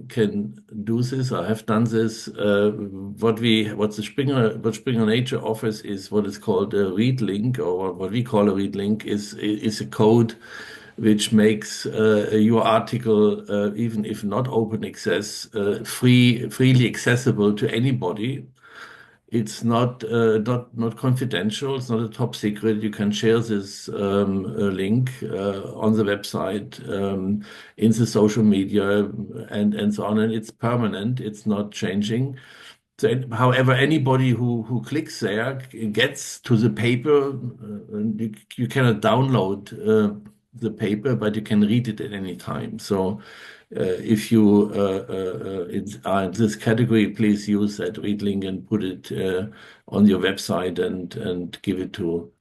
can do this or have done this. What Springer Nature offers is what is called a read link, or what we call a read link is a code which makes your article, even if not open access, freely accessible to anybody. It's not confidential. It's not a top secret. You can share this link on the website, in the social media, and so on. And it's permanent. It's not changing. So, however, anybody who clicks there gets to the paper. You cannot download the paper, but you can read it at any time. So if you are in this category, please use that read link and put it on your website and give it to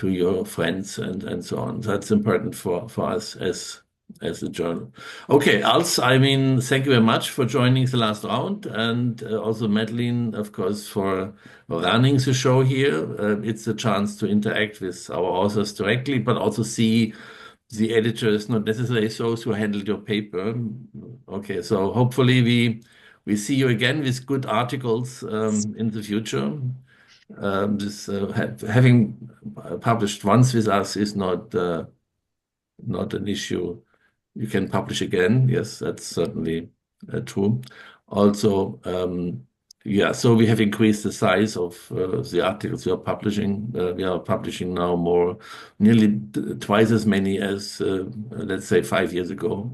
your friends and so on. That's important for us as a journal. Okay, Als, I mean, thank you very much for joining the last round, and also Madeline, of course, for running the show here. It's a chance to interact with our authors directly, but also see the editors, not necessarily those who handled your paper. Okay, so hopefully we see you again with good articles in the future. Having published once with us is not an issue. You can publish again. Yes, that's certainly true. Also, yeah, so we have increased the size of the articles we are publishing. We are publishing now nearly twice as many as, let's say, 5 years ago.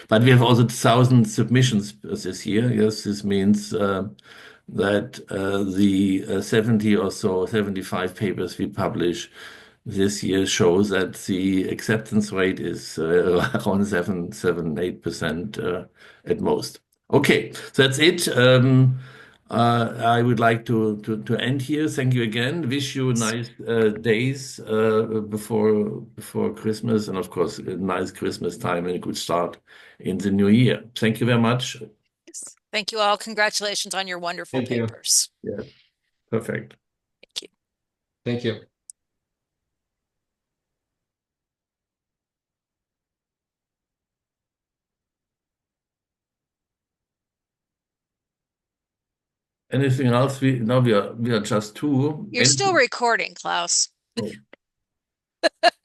But we have also 1,000 submissions this year. Yes, this means that the 70 or so, 75 papers we publish this year shows that the acceptance rate is around 8% at most. Okay, so that's it. I would like to end here. Thank you again. Wish you nice days before Christmas, and of course, a nice Christmas time and a good start in the new year. Thank you very much. Yes. Thank you all. Congratulations on your wonderful Thank you. papers. Yeah, perfect. Thank you. Thank you. Anything else? We are just two. You're still recording, Klaus. Oh.